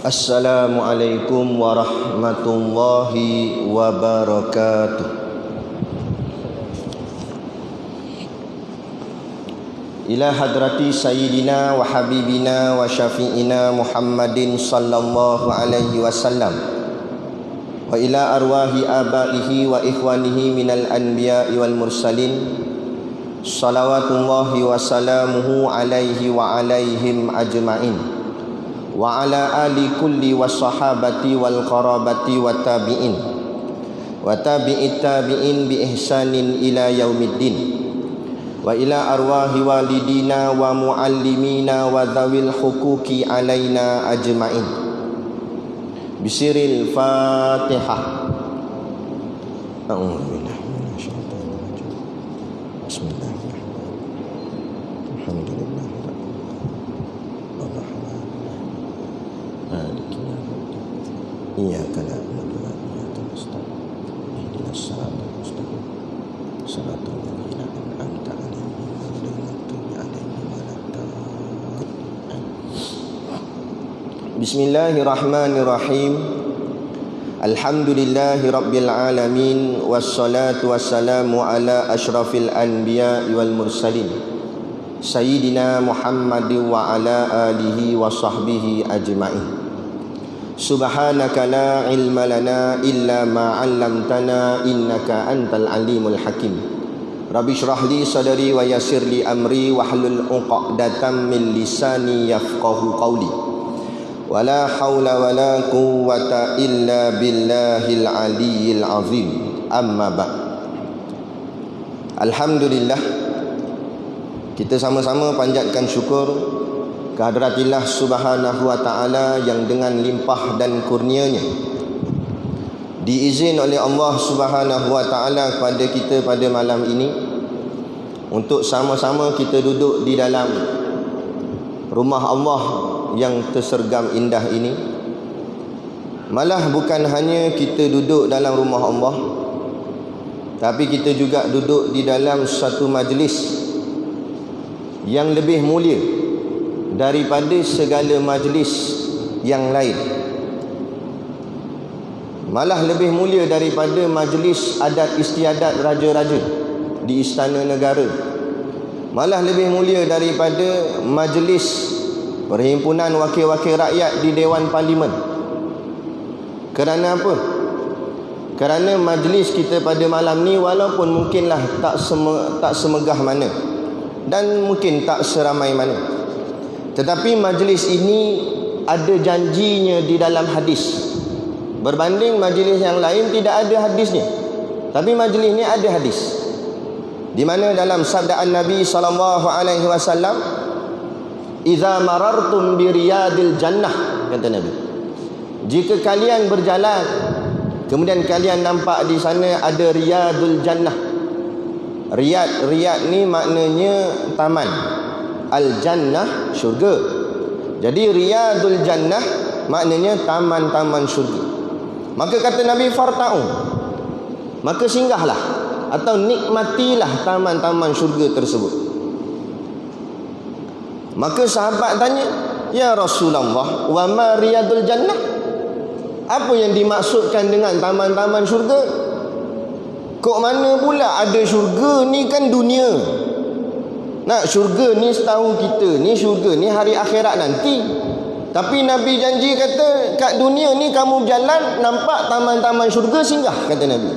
Assalamualaikum warahmatullahi wabarakatuh. Ila hadrati sayyidina wa habibina wa syafi'ina Muhammadin sallallahu alaihi wasallam wa ila arwahi abaihi wa ikhwanihi minal anbiya'i wal mursalin salawatullahi wa salamuhu alaihi wa alaihim ajma'in wa ala ali kulli wassahabati wal qarabati wa tabi'in wa tabi'it tabi'in bi ihsanin ila yaumiddin wa ila arwahi walidina wa muallimina wa dhawil huquqi alaina ajma'in bisiril fatihah. A'udzubillahi minasyaitonir rajim. Bismillahirrahmanirrahim. Alhamdulillah. Iyyaka na'budu wa iyyaka nasta'in. Ihdinas siratal mustaqim. Shiratal ladzina an'amta 'alaihim ghairil maghdubi 'alaihim waladdallin. Bismillahirrahmanirrahim. Alhamdulillahi rabbil alamin wassalatu wassalamu ala asyrafil anbiya'i wal mursalin sayyidina Muhammadin wa ala alihi wa sahbihi ajma'in. Subhanaka la ilma lana illa ma 'allamtana innaka antal alimul hakim. Rabbi shrah li sadri wa yassir li amri wahlul 'uqdatam min lisani yafqahu qawli. Wala haula wala quwwata illa billahil aliyyil azim. Amma ba'd. Alhamdulillah, kita sama-sama panjatkan syukur kehadiratillah subhanahu wa ta'ala yang dengan limpah dan kurnianya diizin oleh Allah subhanahu wa ta'ala kepada kita pada malam ini untuk sama-sama kita duduk di dalam rumah Allah yang tersergam indah ini. Malah bukan hanya kita duduk dalam rumah Allah, tapi kita juga duduk di dalam satu majlis yang lebih mulia daripada segala majlis yang lain. Malah lebih mulia daripada majlis adat istiadat raja-raja di istana negara. Malah lebih mulia daripada majlis perhimpunan wakil-wakil rakyat di Dewan Parlimen. Kerana apa? Kerana majlis kita pada malam ni walaupun mungkinlah tak semegah mana dan mungkin tak seramai mana, tetapi majlis ini ada janjinya di dalam hadis. Berbanding majlis yang lain tidak ada hadisnya, tapi majlis ini ada hadis. Di mana dalam sabdaan Nabi sallallahu alaihi wasallam, "Idza marartum bi riyadil jannah," kata Nabi, jika kalian berjalan kemudian kalian nampak di sana ada riyadul jannah. Riyad ni maknanya taman, al-jannah syurga. Jadi riyadul jannah maknanya taman-taman syurga. Maka kata Nabi, farta'u, maka singgahlah atau nikmatilah taman-taman syurga tersebut. Maka sahabat tanya, "Ya Rasulullah, wa ma riyadul jannah?" Apa yang dimaksudkan dengan taman-taman syurga? Kok mana pula ada syurga? Ni kan dunia. Nak syurga ni setahu kita ni syurga ni hari akhirat nanti. Tapi Nabi janji kata kat dunia ni kamu berjalan nampak taman-taman syurga, singgah, kata Nabi.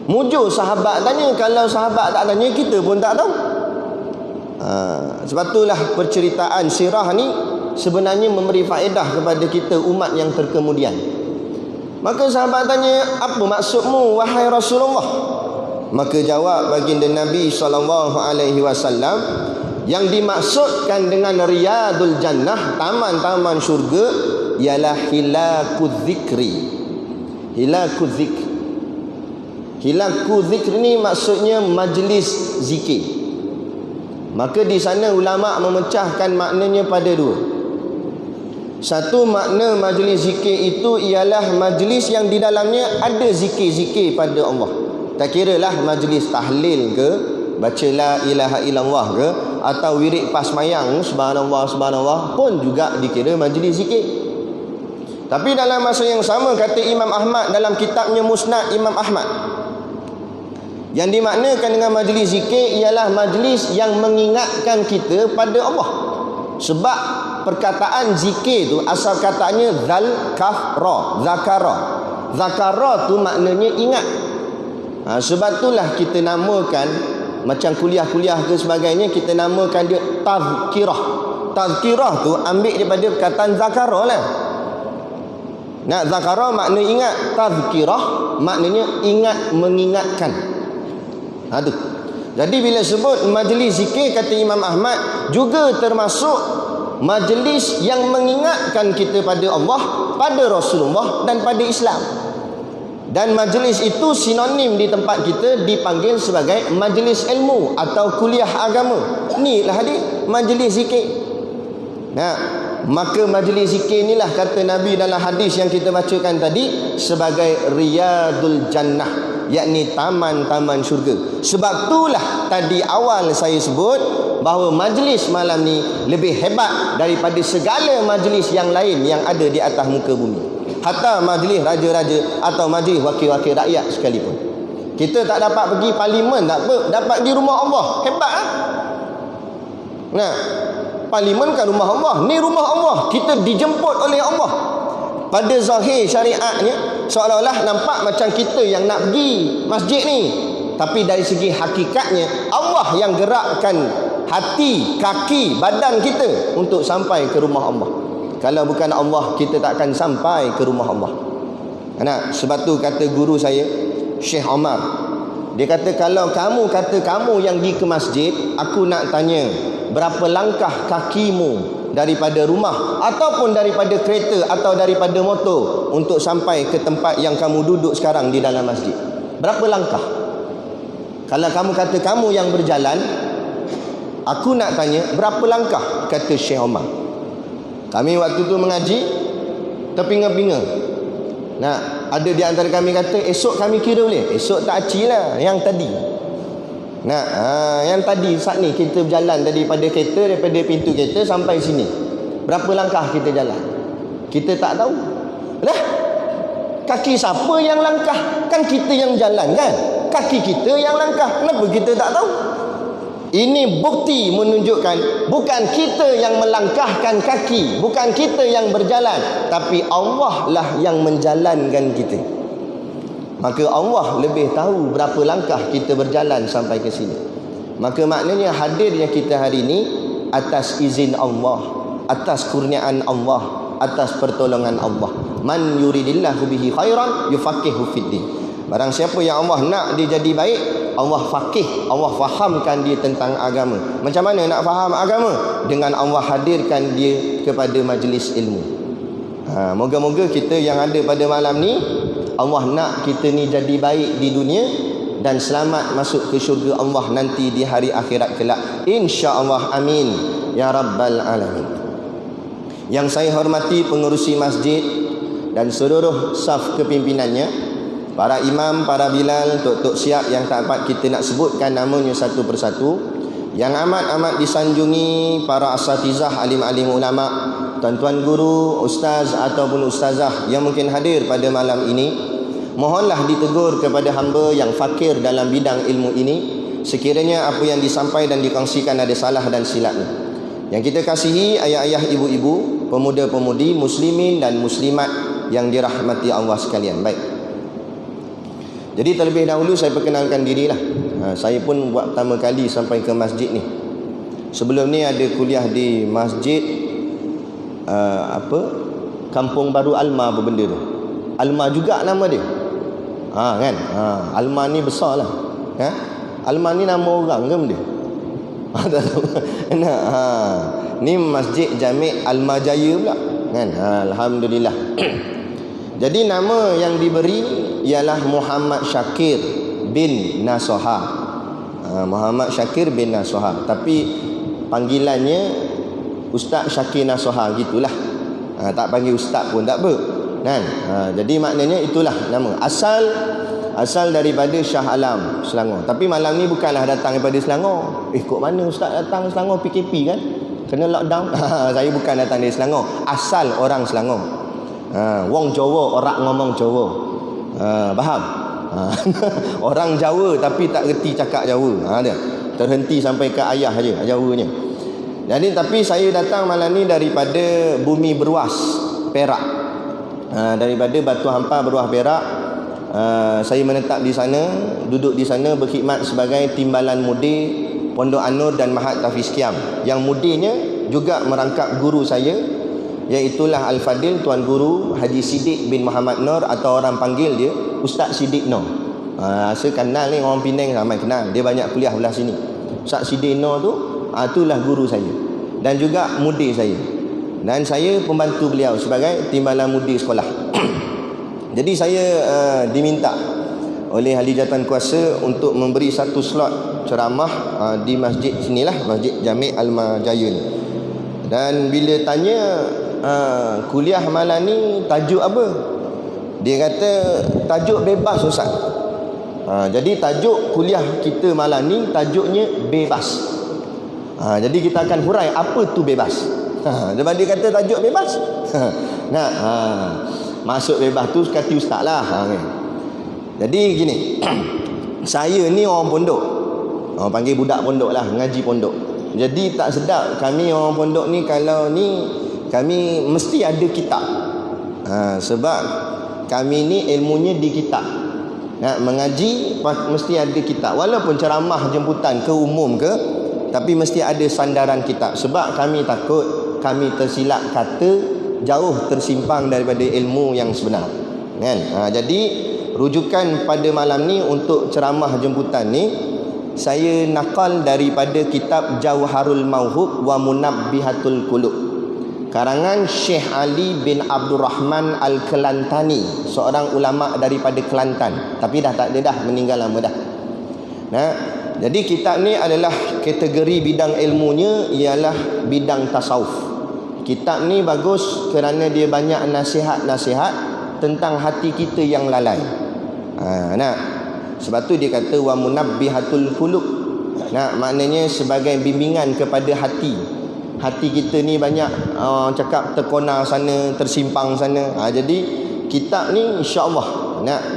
Mujur sahabat tanya. Kalau sahabat tak tanya, kita pun tak tahu. Sebab itulah perceritaan sirah ni sebenarnya memberi faedah kepada kita umat yang terkemudian. Maka sahabat tanya, "Apa maksudmu wahai Rasulullah?" Maka jawab baginda Nabi SAW, yang dimaksudkan dengan riyadul jannah, taman-taman syurga, ialah hilakuz zikri. Hilakuz zikri. Hilakuz zikri ni maksudnya majlis zikir. Maka di sana ulama memecahkan maknanya pada dua. Satu makna majlis zikir itu ialah majlis yang di dalamnya ada zikir-zikir pada Allah. Tak kira lah majlis tahlil ke, baca la ilaha illallah ke, atau wirid pas mayang subhanallah subhanallah pun juga dikira majlis zikir. Tapi dalam masa yang sama, kata Imam Ahmad dalam kitabnya Musnad Imam Ahmad, yang dimaknakan dengan majlis zikir ialah majlis yang mengingatkan kita pada Allah. Sebab perkataan zikir tu asal katanya zakara. Zakara tu maknanya ingat. Sebab itulah kita namakan, macam kuliah-kuliah ke sebagainya, kita namakan dia tazkirah. Tazkirah tu ambil daripada perkataan zakara lah. Nak zakara makna ingat, tazkirah maknanya ingat, mengingatkan. Tu. Jadi bila sebut majlis zikir, kata Imam Ahmad, juga termasuk majlis yang mengingatkan kita pada Allah, pada Rasulullah dan pada Islam. Dan majlis itu sinonim di tempat kita dipanggil sebagai majlis ilmu atau kuliah agama. Inilah dia majlis zikir. Nah, maka majlis zikir inilah kata Nabi dalam hadis yang kita bacakan tadi sebagai riyadul jannah, yakni taman-taman syurga. Sebab itulah tadi awal saya sebut bahawa majlis malam ni lebih hebat daripada segala majlis yang lain yang ada di atas muka bumi. Hatta majlis raja-raja atau majlis wakil-wakil rakyat sekalipun. Kita tak dapat pergi parlimen, tak apa, dapat di rumah Allah. Hebat ah. Nah, parlimen kan rumah Allah, ni rumah Allah, kita dijemput oleh Allah. Pada zahir syariatnya seolah-olah nampak macam kita yang nak pergi masjid ni, tapi dari segi hakikatnya Allah yang gerakkan hati, kaki, badan kita untuk sampai ke rumah Allah. Kalau bukan Allah, kita tak akan sampai ke rumah Allah. Sebab tu kata guru saya, Syekh Omar, dia kata, kalau kamu kata kamu yang pergi ke masjid, aku nak tanya, berapa langkah kakimu daripada rumah ataupun daripada kereta atau daripada motor untuk sampai ke tempat yang kamu duduk sekarang di dalam masjid? Berapa langkah? Kalau kamu kata kamu yang berjalan, aku nak tanya, berapa langkah? Kata Syekh Omar. Kami waktu tu mengaji terpinga-pinga. Ada di antara kami kata, esok kami kira boleh. Esok tak acil lah, yang tadi. Yang tadi saat ni kita berjalan daripada kereta, daripada pintu kereta sampai sini, berapa langkah kita jalan? Kita tak tahu. Lah, kaki siapa yang langkah? Kan kita yang jalan kan? Kaki kita yang langkah. Kenapa kita tak tahu? Ini bukti menunjukkan bukan kita yang melangkahkan kaki, bukan kita yang berjalan, tapi Allah lah yang menjalankan kita. Maka Allah lebih tahu berapa langkah kita berjalan sampai ke sini. Maka maknanya hadirnya kita hari ini atas izin Allah, atas kurniaan Allah, atas pertolongan Allah. Man yuridillahu bihi khairan yufaqihu fiddin. Barang siapa yang Allah nak dia jadi baik, Allah faqih, Allah fahamkan dia tentang agama. Macam mana nak faham agama? Dengan Allah hadirkan dia kepada majlis ilmu. Moga-moga kita yang ada pada malam ni, Allah nak kita ni jadi baik di dunia dan selamat masuk ke syurga Allah nanti di hari akhirat kelak. InsyaAllah, amin ya rabbal alamin. Yang saya hormati pengerusi masjid dan seluruh saf kepimpinannya, para imam, para bilal, tok-tok siap yang tak dapat kita nak sebutkan namanya satu persatu, yang amat-amat disanjungi para asatizah, alim-alim ulama, tuan-tuan guru, ustaz ataupun ustazah yang mungkin hadir pada malam ini, mohonlah ditegur kepada hamba yang fakir dalam bidang ilmu ini, sekiranya apa yang disampaikan dan dikongsikan ada salah dan silapnya. Yang kita kasihi ayah-ayah, ibu-ibu, pemuda-pemudi, muslimin dan muslimat yang dirahmati Allah sekalian. Baik. Jadi terlebih dahulu saya perkenalkan dirilah. Saya pun buat pertama kali sampai ke masjid ni. Sebelum ni ada kuliah di masjid Kampung Baru Alma apa benda tu. Alma juga nama dia. Kan? Alma ni besar lah. Alma ni nama orang ke benda? Tak tahu. Ni Masjid Jami' Alma Jaya pula. Kan? Alhamdulillah. Jadi nama yang diberi ialah Muhammad Syakir bin Nasoha. Muhammad Syakir bin Nasoha. Tapi panggilannya Ustaz Syakir Nasoha gitulah. Tak panggil Ustaz pun tak apa. Kan? Jadi maknanya itulah nama. Asal daripada Shah Alam, Selangor. Tapi malam ni bukanlah datang daripada Selangor. Kok mana Ustaz datang Selangor? PKP kan? Kena lockdown. Saya bukan datang dari Selangor. Asal orang Selangor. Wong Jawa orang ngomong Jawa. Faham? Orang Jawa tapi tak reti cakap Jawa. Dia terhenti sampai ke ayah aja Jawanya. Jadi tapi saya datang malam ni daripada bumi Beruas, Perak. Daripada Batu Hampar Beruas, Perak. Saya menetap di sana, duduk di sana berkhidmat sebagai timbalan mudir Pondok An-Nur dan Mahat Tafiz Kiam. Yang mudirnya juga merangkap guru saya, iaitulah Al-Fadil Tuan Guru Haji Siddiq bin Muhammad Nur, atau orang panggil dia Ustaz Siddiq Nur. Saya kenal ni orang Penang ramai kenal. Dia banyak kuliah belah sini. Ustaz Siddiq Nur tu itulah guru saya dan juga mudir saya. Dan saya pembantu beliau sebagai timbalan mudir sekolah. Jadi saya diminta oleh Ahli Jabatan Kuasa untuk memberi satu slot ceramah di masjid sinilah, Masjid Jami' Al-Majayun. Dan bila tanya kuliah malam ni tajuk apa, dia kata tajuk bebas Ustaz. Jadi tajuk kuliah kita malam ni tajuknya bebas. Jadi kita akan hurai apa tu bebas. Sebab dia kata tajuk bebas. Masuk bebas tu kata ustaz lah. Jadi gini, saya ni orang pondok, orang panggil budak pondok lah, ngaji pondok. Jadi tak sedap kami orang pondok ni, kalau ni kami mesti ada kitab. Sebab kami ni ilmunya di kitab. Mengaji mesti ada kitab. Walaupun ceramah jemputan ke umum ke, tapi mesti ada sandaran kitab. Sebab kami takut kami tersilap kata, jauh tersimpang daripada ilmu yang sebenar. Kan? Jadi rujukan pada malam ni untuk ceramah jemputan ni, saya nakal daripada kitab Jauharul Mauhub wa Munabbihatul Qulub, karangan Syekh Ali bin Abdul Rahman Al-Kelantani, seorang ulama daripada Kelantan, tapi dah tak ada dah, meninggal lama dah. Jadi kitab ni adalah kategori bidang ilmunya ialah bidang tasawuf. Kitab ni bagus kerana dia banyak nasihat-nasihat tentang hati kita yang lalai. Sebab tu dia kata wa munabbihatul qulub. Maknanya sebagai bimbingan kepada hati. Hati kita ni banyak cakap terkona sana, tersimpang sana. Jadi kitab ni insya-Allah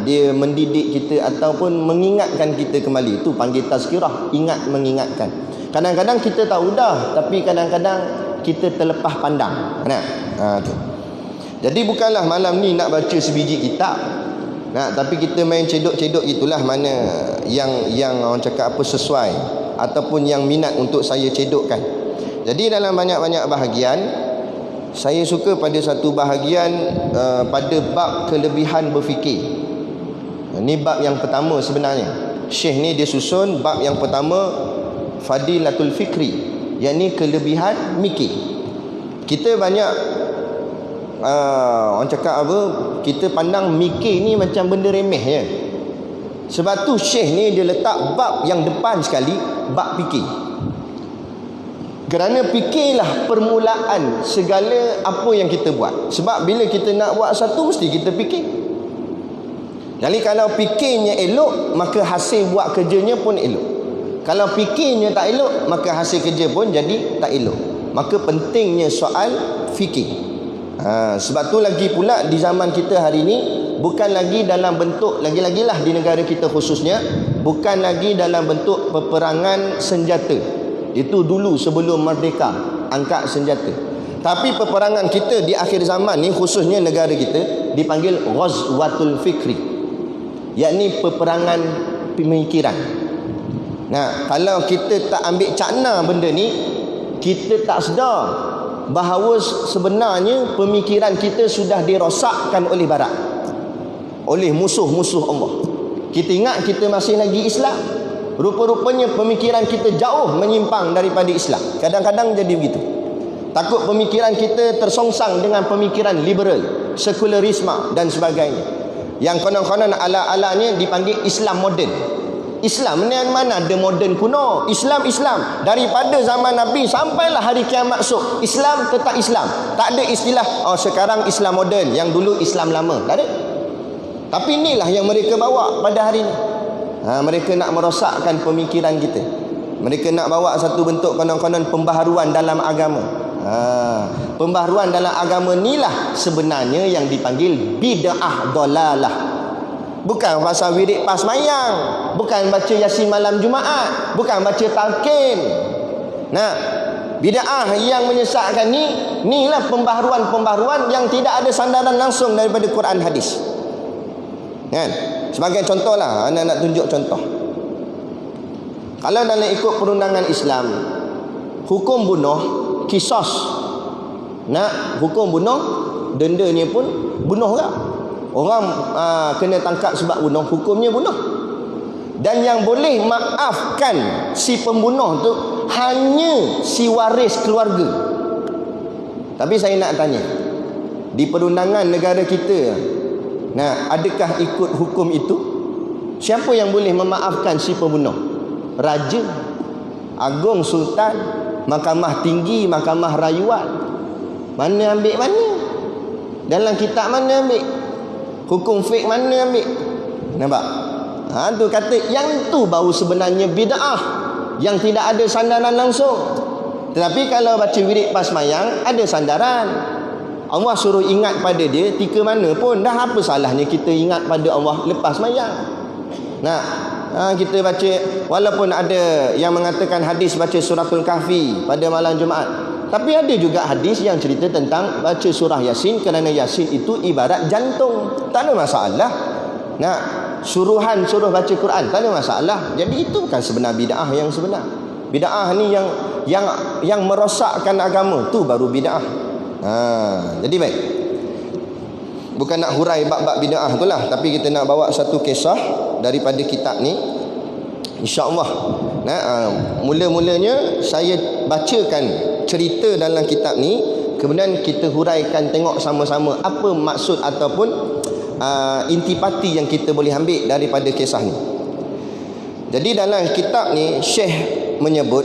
dia mendidik kita ataupun mengingatkan kita kembali. Itu panggil tazkirah, ingat mengingatkan. Kadang-kadang kita tahu dah, tapi kadang-kadang kita terlepas pandang. Tu. Jadi bukanlah malam ni nak baca sebiji kitab, tapi kita main cedok-cedok itulah mana yang orang cakap apa sesuai ataupun yang minat untuk saya cedokkan. Jadi dalam banyak-banyak bahagian, saya suka pada satu bahagian pada bab kelebihan berfikir. Ini bab yang pertama sebenarnya. Syekh ni dia susun bab yang pertama, Fadilatul Fikri, yakni kelebihan mikir. Kita banyak orang cakap apa, kita pandang mikir ni macam benda remeh je. Sebab tu Syekh ni dia letak bab yang depan sekali, bab fikir. Kerana fikirlah permulaan segala apa yang kita buat. Sebab bila kita nak buat satu, mesti kita fikir. Jadi kalau fikirnya elok, maka hasil buat kerjanya pun elok. Kalau fikirnya tak elok, maka hasil kerja pun jadi tak elok. Maka pentingnya soal fikir. Sebab tu lagi pula di zaman kita hari ni, bukan lagi dalam bentuk, lagi-lagilah di negara kita khususnya, bukan lagi dalam bentuk peperangan senjata. Itu dulu sebelum merdeka, angkat senjata. Tapi peperangan kita di akhir zaman ni, khususnya negara kita, dipanggil Ghazwatul Fikri, yakni peperangan pemikiran. Kalau kita tak ambil cakna benda ni, kita tak sedar bahawa sebenarnya pemikiran kita sudah dirosakkan oleh barat, oleh musuh-musuh Allah. Kita ingat kita masih lagi Islam, rupa-rupanya pemikiran kita jauh menyimpang daripada Islam. Kadang-kadang jadi begitu. Takut pemikiran kita tersongsang dengan pemikiran liberal, sekularisme dan sebagainya, yang konon-konon ala-alanya dipanggil Islam moden. Islam ni mana ada moden kuno. Islam daripada zaman Nabi sampailah hari kiamat esok, Islam tetap Islam. Tak ada istilah sekarang Islam moden, yang dulu Islam lama. Tak ada. Tapi inilah yang mereka bawa pada hari ini. Mereka nak merosakkan pemikiran kita. Mereka nak bawa satu bentuk konon-konon pembaharuan dalam agama. Pembaharuan dalam agama inilah sebenarnya yang dipanggil bid'ah dalalah. Bukan pasal wirid pas mayang, bukan baca Yasin malam Jumaat, bukan baca talqin. Nah, bid'ah yang menyesatkan inilah pembaharuan-pembaharuan yang tidak ada sandaran langsung daripada Quran hadis. Kan? Sebagai contohlah, anda nak tunjuk contoh. Kalau dalam ikut perundangan Islam, hukum bunuh kisos. Nak hukum bunuh, dendanya pun bunuh juga. Orang kena tangkap sebab bunuh, hukumnya bunuh. Dan yang boleh maafkan si pembunuh tu hanya si waris keluarga. Tapi saya nak tanya, di perundangan negara kita, nah, adakah ikut hukum itu? Siapa yang boleh memaafkan si pembunuh? Raja, agung, sultan, mahkamah tinggi, mahkamah rayuan. Mana ambil mana? Dalam kitab mana ambil? Hukum fiqh mana ambil? Nampak? Tu kata yang tu baru sebenarnya bid'ah, yang tidak ada sandaran langsung. Tetapi kalau baca wirid pas mayang ada sandaran. Allah suruh ingat pada dia tika mana pun. Dah apa salahnya kita ingat pada Allah lepas mayang? Nah, kita baca, walaupun ada yang mengatakan hadis baca suratul kahfi pada malam Jumaat, tapi ada juga hadis yang cerita tentang baca surah Yasin, kerana Yasin itu ibarat jantung. Tak ada masalah. Nah, suruhan suruh baca Quran, tak ada masalah. Jadi itu bukan sebenar bid'ah yang sebenar. Bid'ah ni yang merosakkan agama, tu baru bid'ah. Jadi baik. Bukan nak hurai bab-bab bid'ah itulah, tapi kita nak bawa satu kisah daripada kitab ni. InsyaAllah. Mula-mulanya saya bacakan cerita dalam kitab ni, kemudian kita huraikan, tengok sama-sama apa maksud ataupun intipati yang kita boleh ambil daripada kisah ni. Jadi dalam kitab ni Syekh menyebut,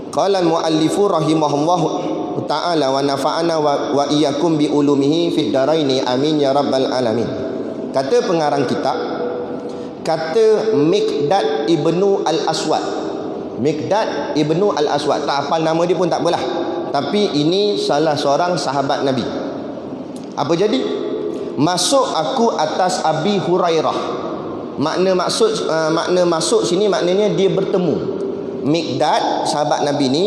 qala al-muallifu rahimahullah ta'ala wa nafa'ana wa iyyakum bi ulumihi fid daraini amin ya rabbal alamin. Kata pengarang kitab, kata Miqdad ibnu al-Aswad. Miqdad ibnu al-Aswad, tak hafal nama dia pun tak apalah, tapi ini salah seorang sahabat Nabi. Apa jadi? Masuk aku atas Abi Hurairah. Makna masuk sini maknanya dia bertemu. Miqdad sahabat Nabi ni,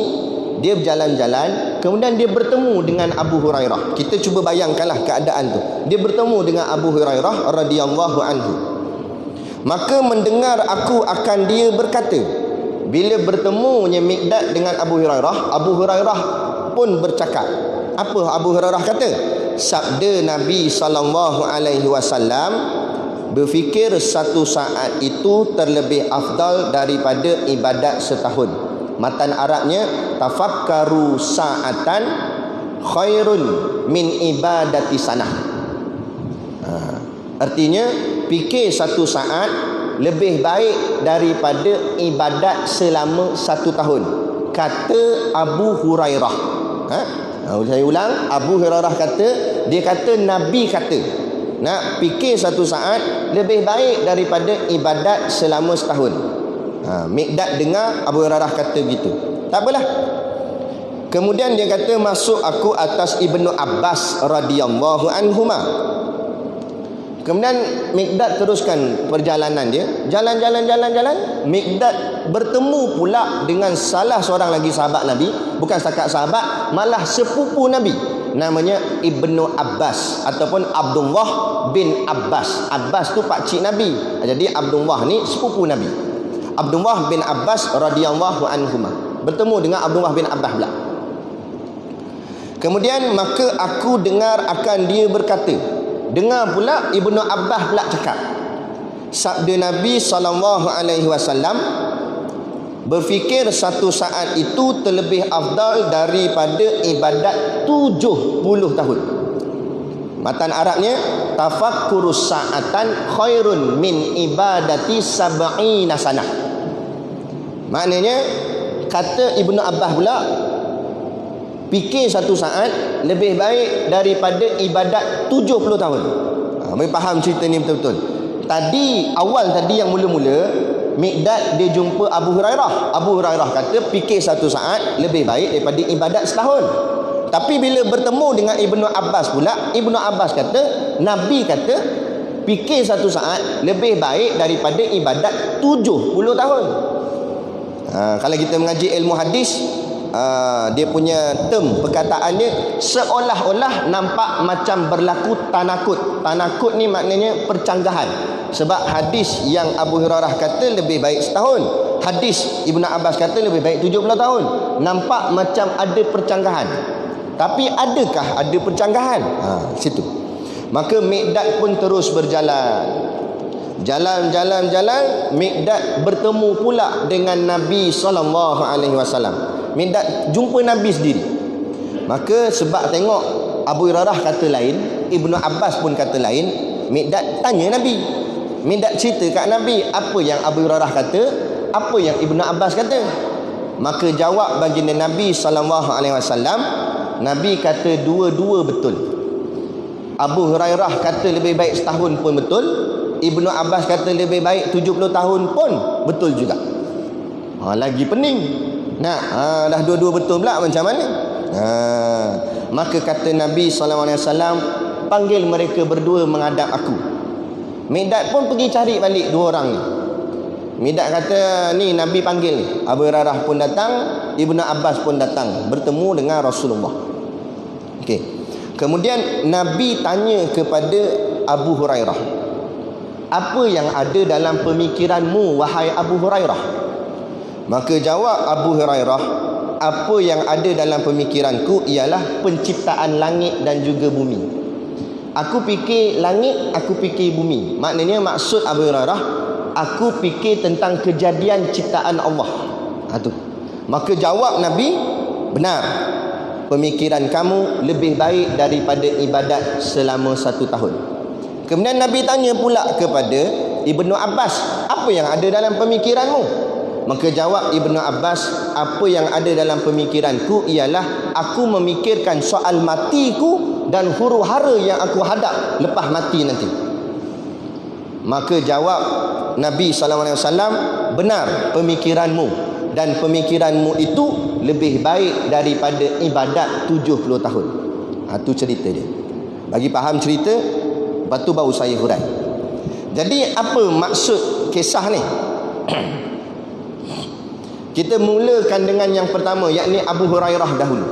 dia berjalan-jalan, kemudian dia bertemu dengan Abu Hurairah. Kita cuba bayangkanlah keadaan tu. Dia bertemu dengan Abu Hurairah radhiyallahu anhu. Maka mendengar aku akan dia berkata. Bila bertemunya Miqdad dengan Abu Hurairah pun bercakap. Apa Abu Hurairah kata? Sabda Nabi SAW, berfikir satu saat itu terlebih afdal daripada ibadat setahun. Matan Arabnya, tafakkaru sa'atan khairun min ibadati sanah. Artinya, fikir satu saat lebih baik daripada ibadat selama satu tahun, kata Abu Hurairah. Saya ulang, Abu Hurairah kata, dia kata Nabi kata, nak fikir satu saat lebih baik daripada ibadat selama setahun. Miqdad dengar Abu Hurairah kata gitu, tak apalah. Kemudian dia kata, masuk aku atas Ibnu Abbas radhiyallahu anhuma. Kemudian Miqdad teruskan perjalanan dia, jalan. Miqdad bertemu pula dengan salah seorang lagi sahabat Nabi, bukan setakat sahabat, malah sepupu Nabi, namanya Ibnu Abbas ataupun Abdullah bin Abbas. Abbas tu pakcik Nabi, jadi Abdullah ni sepupu Nabi. Abdullah bin Abbas radhiyallahu anhuma bertemu dengan Abdullah bin Abbas pula. Kemudian maka aku dengar akan dia berkata. Dengar pula Ibnu Abbas pula cakap, sabda Nabi SAW, berfikir satu saat itu terlebih afdal daripada ibadat 70 tahun. Matan Arabnya, tafakkurus sa'atan khairun min ibadati sab'ina sanah. Maknanya, kata Ibnu Abbas pula, fikir satu saat lebih baik daripada ibadat 70 tahun. Boleh faham cerita ni betul-betul. Awal tadi yang mula-mula Miqdad dia jumpa Abu Hurairah. Abu Hurairah kata fikir satu saat lebih baik daripada ibadat setahun. Tapi bila bertemu dengan Ibnu Abbas pula, Ibnu Abbas kata, Nabi kata fikir satu saat lebih baik daripada ibadat 70 tahun. Kalau kita mengaji ilmu hadis, dia punya term, perkataan dia seolah-olah nampak macam berlaku tanakut. Tanakut ni maknanya percanggahan. Sebab hadis yang Abu Hurairah kata lebih baik setahun, hadis Ibnu Abbas kata lebih baik 70 tahun. Nampak macam ada percanggahan. Tapi adakah ada percanggahan? Situ. Maka Miqdad pun terus berjalan. Jalan, Miqdad bertemu pula dengan Nabi SAW. Miqdad jumpa Nabi sendiri. Maka sebab tengok Abu Hurairah kata lain, Ibnu Abbas pun kata lain, Miqdad tanya Nabi. Miqdad cerita kat Nabi apa yang Abu Hurairah kata, apa yang Ibnu Abbas kata. Maka jawab baginda Nabi SAW, Nabi kata dua-dua betul. Abu Hurairah kata lebih baik setahun pun betul, Ibnu Abbas kata lebih baik 70 tahun pun betul juga. Lagi pening. Dah dua-dua betul pula macam mana? Maka kata Nabi SAW, panggil mereka berdua menghadap aku. Miqdad pun pergi cari balik dua orang ni. Miqdad kata, ni Nabi panggil ni. Abu Hurairah pun datang, Ibnu Abbas pun datang bertemu dengan Rasulullah. Okey. Kemudian Nabi tanya kepada Abu Hurairah, apa yang ada dalam pemikiranmu wahai Abu Hurairah? Maka jawab Abu Hurairah, apa yang ada dalam pemikiranku ialah penciptaan langit dan juga bumi. Aku fikir langit, aku fikir bumi. Maknanya maksud Abu Hurairah, aku fikir tentang kejadian ciptaan Allah. Tu. Maka jawab Nabi, benar. Pemikiran kamu lebih baik daripada ibadat selama 1 tahun. Kemudian Nabi tanya pula kepada Ibnu Abbas, apa yang ada dalam pemikiranmu? Maka jawab Ibnu Abbas, apa yang ada dalam pemikiranku ialah aku memikirkan soal matiku dan huru-hara yang aku hadap lepas mati nanti. Maka jawab Nabi SAW, benar pemikiranmu, dan pemikiranmu itu lebih baik daripada ibadat 70 tahun. Itu cerita dia. Bagi faham cerita, lepas tu baru saya hurai. Jadi apa maksud kisah ni? Kita mulakan dengan yang pertama, yakni Abu Hurairah dahulu.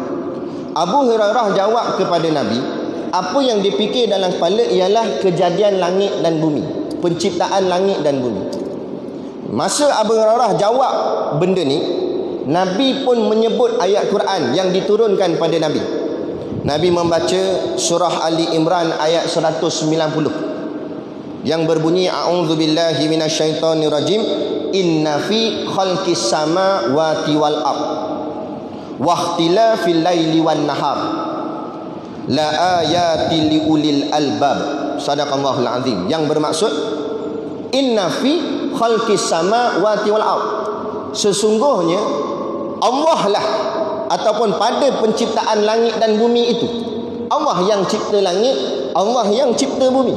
Abu Hurairah jawab kepada Nabi, apa yang dipikir dalam kepala ialah kejadian langit dan bumi, penciptaan langit dan bumi. Masa Abu Hurairah jawab benda ni, Nabi pun menyebut ayat Quran yang diturunkan pada Nabi. Nabi membaca surah Ali Imran ayat 190 yang berbunyi, a'udzubillahi minasyaitonirrajim, inna fi khalqis samawati wal ard wa ikhtilafil laili wan nahar la ayatil liulil albab. Sadaqallahul azim. Yang bermaksud, inna fi khalqis samawati wal ard, sesungguhnya Allah lah, ataupun pada penciptaan langit dan bumi itu, Allah yang cipta langit, Allah yang cipta bumi.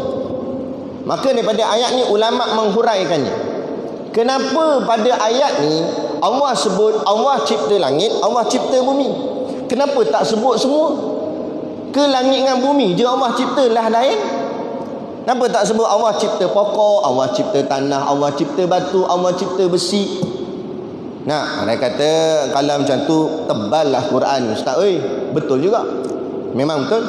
Maka daripada ayat ni ulama menghuraikannya. Kenapa pada ayat ni Allah sebut Allah cipta langit, Allah cipta bumi? Kenapa tak sebut semua? Ke langit dengan bumi je Allah cipta lah lain? Kenapa tak sebut Allah cipta pokok, Allah cipta tanah, Allah cipta batu, Allah cipta besi? Nah, mereka kata kalau macam tu teballah Quran Ustaz. Betul juga. Memang betul.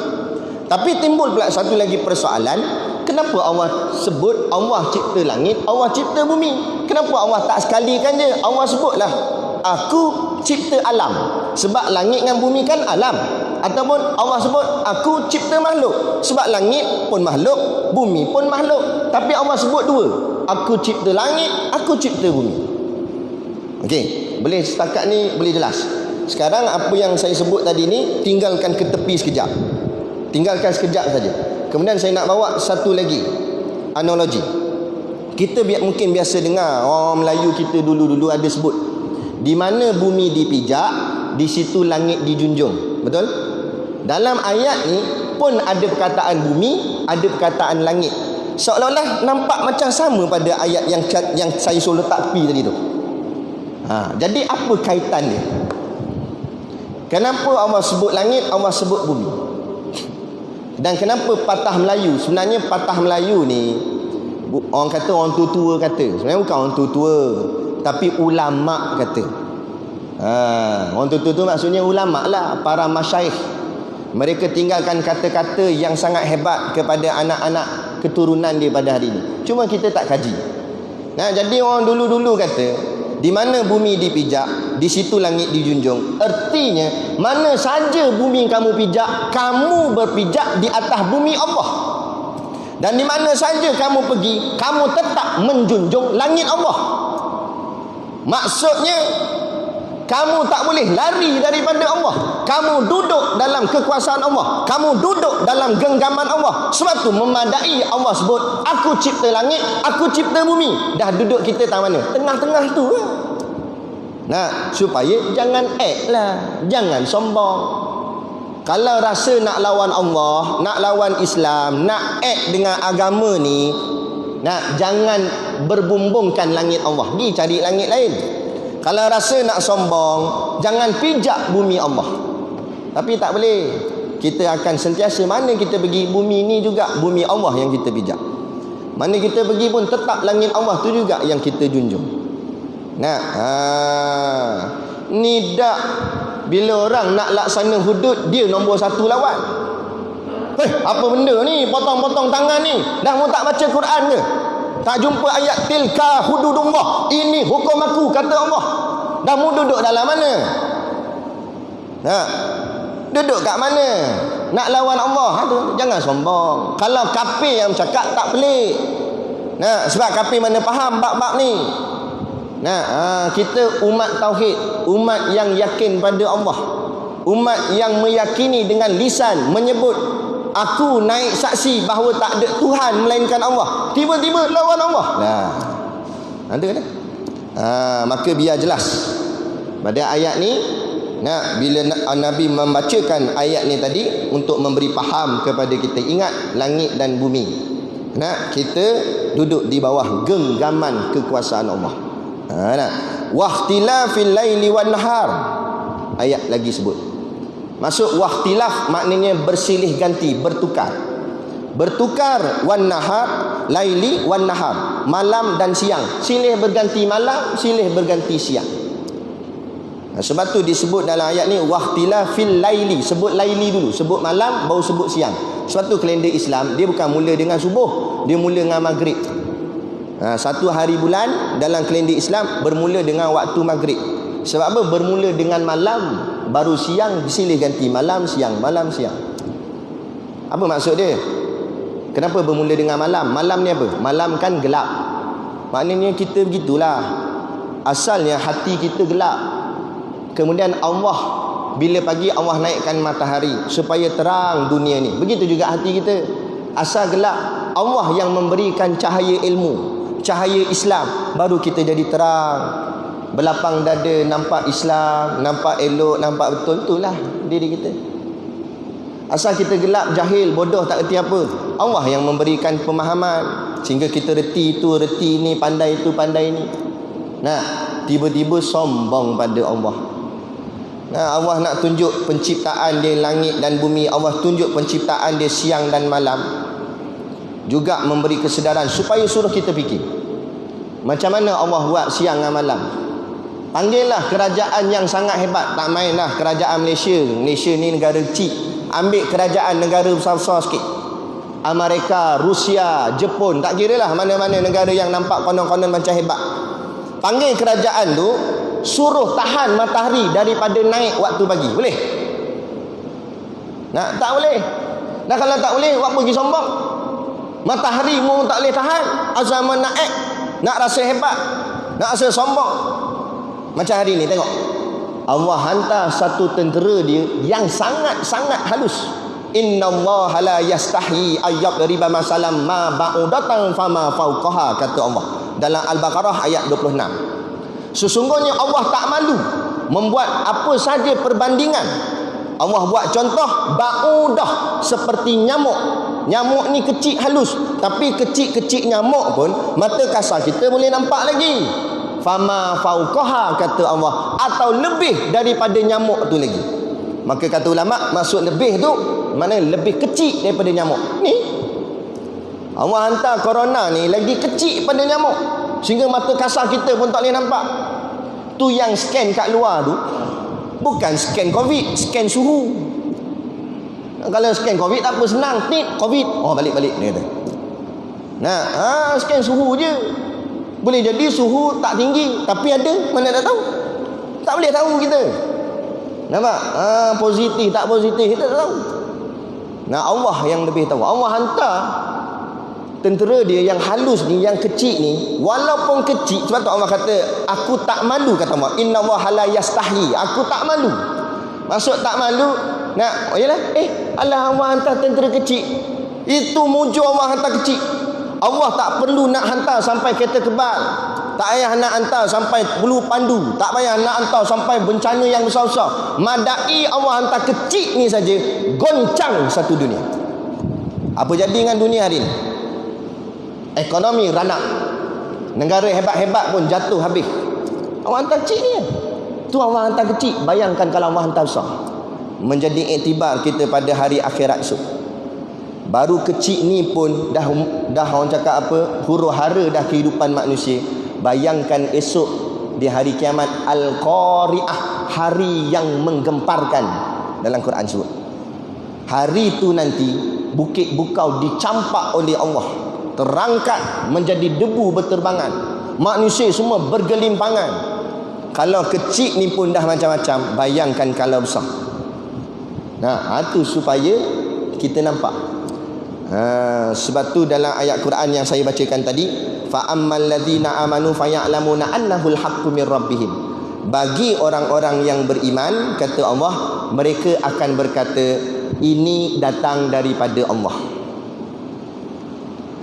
Tapi timbul pula satu lagi persoalan, kenapa Allah sebut Allah cipta langit, Allah cipta bumi? Kenapa Allah tak sekalikan je Allah sebutlah aku cipta alam? Sebab langit dengan bumi kan alam. Ataupun Allah sebut aku cipta makhluk, sebab langit pun makhluk, bumi pun makhluk. Tapi Allah sebut dua, aku cipta langit, aku cipta bumi. Okey, boleh setakat ni boleh jelas. Sekarang apa yang saya sebut tadi ni tinggalkan ke tepi sekejap. Tinggalkan sekejap saja. Kemudian saya nak bawa satu lagi analogi. Kita mungkin biasa dengar orang Melayu kita dulu-dulu ada sebut, di mana bumi dipijak, di situ langit dijunjung. Betul? Dalam ayat ni pun ada perkataan bumi, ada perkataan langit. Seolah-olah nampak macam sama pada ayat yang saya suruh letak pi tadi tu. Jadi apa kaitan dia? Kenapa Allah sebut langit, Allah sebut bumi? Dan kenapa patah Melayu? Sebenarnya patah Melayu ni, orang kata orang tua-tua kata. Sebenarnya bukan orang tua-tua, tapi ulama kata. Orang tua-tua tu maksudnya ulama lah, para masyaikh. Mereka tinggalkan kata-kata yang sangat hebat kepada anak-anak keturunan dia pada hari ini. Cuma kita tak kaji. Jadi orang dulu-dulu kata, di mana bumi dipijak, di situ langit dijunjung. Artinya, mana saja bumi kamu pijak, kamu berpijak di atas bumi Allah. Dan di mana saja kamu pergi, kamu tetap menjunjung langit Allah. Maksudnya, kamu tak boleh lari daripada Allah. Kamu duduk dalam kekuasaan Allah. Kamu duduk dalam genggaman Allah. Sebab tu memadai Allah sebut, aku cipta langit, aku cipta bumi. Dah duduk kita tak mana? Tengah-tengah tu. Supaya jangan lah, jangan sombong. Kalau rasa nak lawan Allah, nak lawan Islam, nak dengan agama ni, jangan berbumbungkan langit Allah. Pergi cari langit lain. Kalau rasa nak sombong, jangan pijak bumi Allah. Tapi tak boleh. Kita akan sentiasa, mana kita pergi, bumi ni juga bumi Allah yang kita pijak. Mana kita pergi pun tetap langit Allah tu juga yang kita junjung. Ni dak, bila orang nak laksana hudud, dia nombor satu lawan. Apa benda ni, potong-potong tangan ni? Dah mu tak baca Quran ke? Tak jumpa ayat tilka hududullah, ini hukum aku, kata Allah. Dah mu duduk dalam mana? Duduk kat mana? Nak lawan Allah, jangan sombong. Kalau kafir yang cakap tak pelik. Sebab kafir mana faham bab-bab ni. Kita umat tauhid, umat yang yakin pada Allah, umat yang meyakini dengan lisan, menyebut aku naik saksi bahawa tak ada Tuhan melainkan Allah. Tiba-tiba lawan Allah. Ada kan? Maka biar jelas pada ayat ni. Bila Nabi membacakan ayat ni tadi untuk memberi faham kepada kita, ingat langit dan bumi. Kita duduk di bawah genggaman kekuasaan Allah. Wahtilafil laili wan nahar. Ayat lagi sebut. Maksud wahtilaf maknanya bersilih ganti, bertukar. Bertukar wan nahar, laili wan nahar, malam dan siang. Silih berganti malam, silih berganti siang. Sebab tu disebut dalam ayat ni wahtilafil laili. Sebut laili dulu, sebut malam, baru sebut siang. Sebab tu kalender Islam dia bukan mula dengan subuh, dia mula dengan maghrib. Satu hari bulan dalam kalender Islam bermula dengan waktu maghrib. Sebab apa? Bermula dengan malam, baru siang silih ganti malam siang, malam siang. Apa maksud dia? Kenapa bermula dengan malam? Malam ni apa? Malam kan gelap. Maknanya kita begitulah. Asalnya hati kita gelap. Kemudian Allah, bila pagi Allah naikkan matahari supaya terang dunia ni. Begitu juga hati kita. Asal gelap, Allah yang memberikan cahaya ilmu, cahaya Islam, baru kita jadi terang. Berlapang dada, nampak Islam, nampak elok, nampak betul. Itulah diri kita. Asal kita gelap, jahil, bodoh, tak erti apa, Allah yang memberikan pemahaman sehingga kita reti itu, reti ni, pandai itu, pandai ni. Tiba-tiba sombong pada Allah. Allah nak tunjuk penciptaan dia langit dan bumi, Allah tunjuk penciptaan dia siang dan malam, juga memberi kesedaran supaya suruh kita fikir macam mana Allah buat siang dan malam. Panggillah kerajaan yang sangat hebat, tak mainlah kerajaan Malaysia. Malaysia ni negara kecil, ambil kerajaan negara besar-besar sikit, Amerika, Rusia, Jepun, tak kira lah mana-mana negara yang nampak konon-konon macam hebat. Panggil kerajaan tu, suruh tahan matahari daripada naik waktu pagi. Boleh? Tak boleh. Dan kalau tak boleh, buat pergi sombong. Matahari mu tak boleh tahan, asal naik, nak rasa hebat, nak rasa sombong. Macam hari ni tengok, Allah hantar satu tentera dia yang sangat-sangat halus. Innallaha la yastahi ayyadriba masalam ma ba'udatan fama fawqaha, kata Allah dalam Al-Baqarah ayat 26. Sesungguhnya Allah tak malu membuat apa saja perbandingan Allah buat contoh baudah seperti nyamuk. Nyamuk ni kecil halus, tapi kecil-kecil nyamuk pun mata kasar kita boleh nampak lagi. Fama fauqaha kata Allah, atau lebih daripada nyamuk tu lagi. Maka kata ulama, maksud lebih tu mana lebih kecil daripada nyamuk. Ni Allah hantar corona ni lagi kecil pada nyamuk, sehingga mata kasar kita pun tak boleh nampak. Tu yang scan kat luar tu bukan scan COVID, scan suhu. Kalau scan COVID tak apa, senang, tit COVID, oh balik-balik dia kata. Nah, scan suhu je. Boleh jadi suhu tak tinggi, tapi ada, mana tak tahu. Tak boleh tahu kita. Nampak? Positif tak positif kita tak tahu. Nah, Allah yang lebih tahu. Allah hantar tentera dia yang halus ni, yang kecil ni, walaupun kecil, sebab tu Allah kata aku tak malu, kata Allah, inna Allah la yastahi, aku tak malu. Maksud tak malu, nak yalah, Allah hantar tentera kecil, itu mujur Allah hantar kecil. Allah tak perlu nak hantar sampai kereta kebal, tak payah nak hantar sampai bulu pandu, tak payah nak hantar sampai bencana yang besar-besar. Madai Allah hantar kecil ni saja, goncang satu dunia. Apa jadi dengan dunia hari ni? Ekonomi ranak, negara hebat-hebat pun jatuh habis. Allah hantar kecil ni, tu Allah hantar kecil. Bayangkan kalau Allah hantar besar, menjadi iktibar kita pada hari akhirat esok. Baru kecil ni pun dah orang cakap apa, huru hara dah kehidupan manusia. Bayangkan esok di hari kiamat, Al-Qari'ah, hari yang menggemparkan dalam Quran sebut. Hari tu nanti bukit bukau dicampak oleh Allah, terangkat menjadi debu berterbangan, manusia semua bergelimpangan. Kalau kecil ni pun dah macam-macam, bayangkan kalau besar. Nah, itu supaya kita nampak. Sebab tu dalam ayat Quran yang saya bacakan tadi, fa ammal ladzina amanu faya'lamuna annahul haqqu mir rabbihim, bagi orang-orang yang beriman, kata Allah, mereka akan berkata ini datang daripada Allah.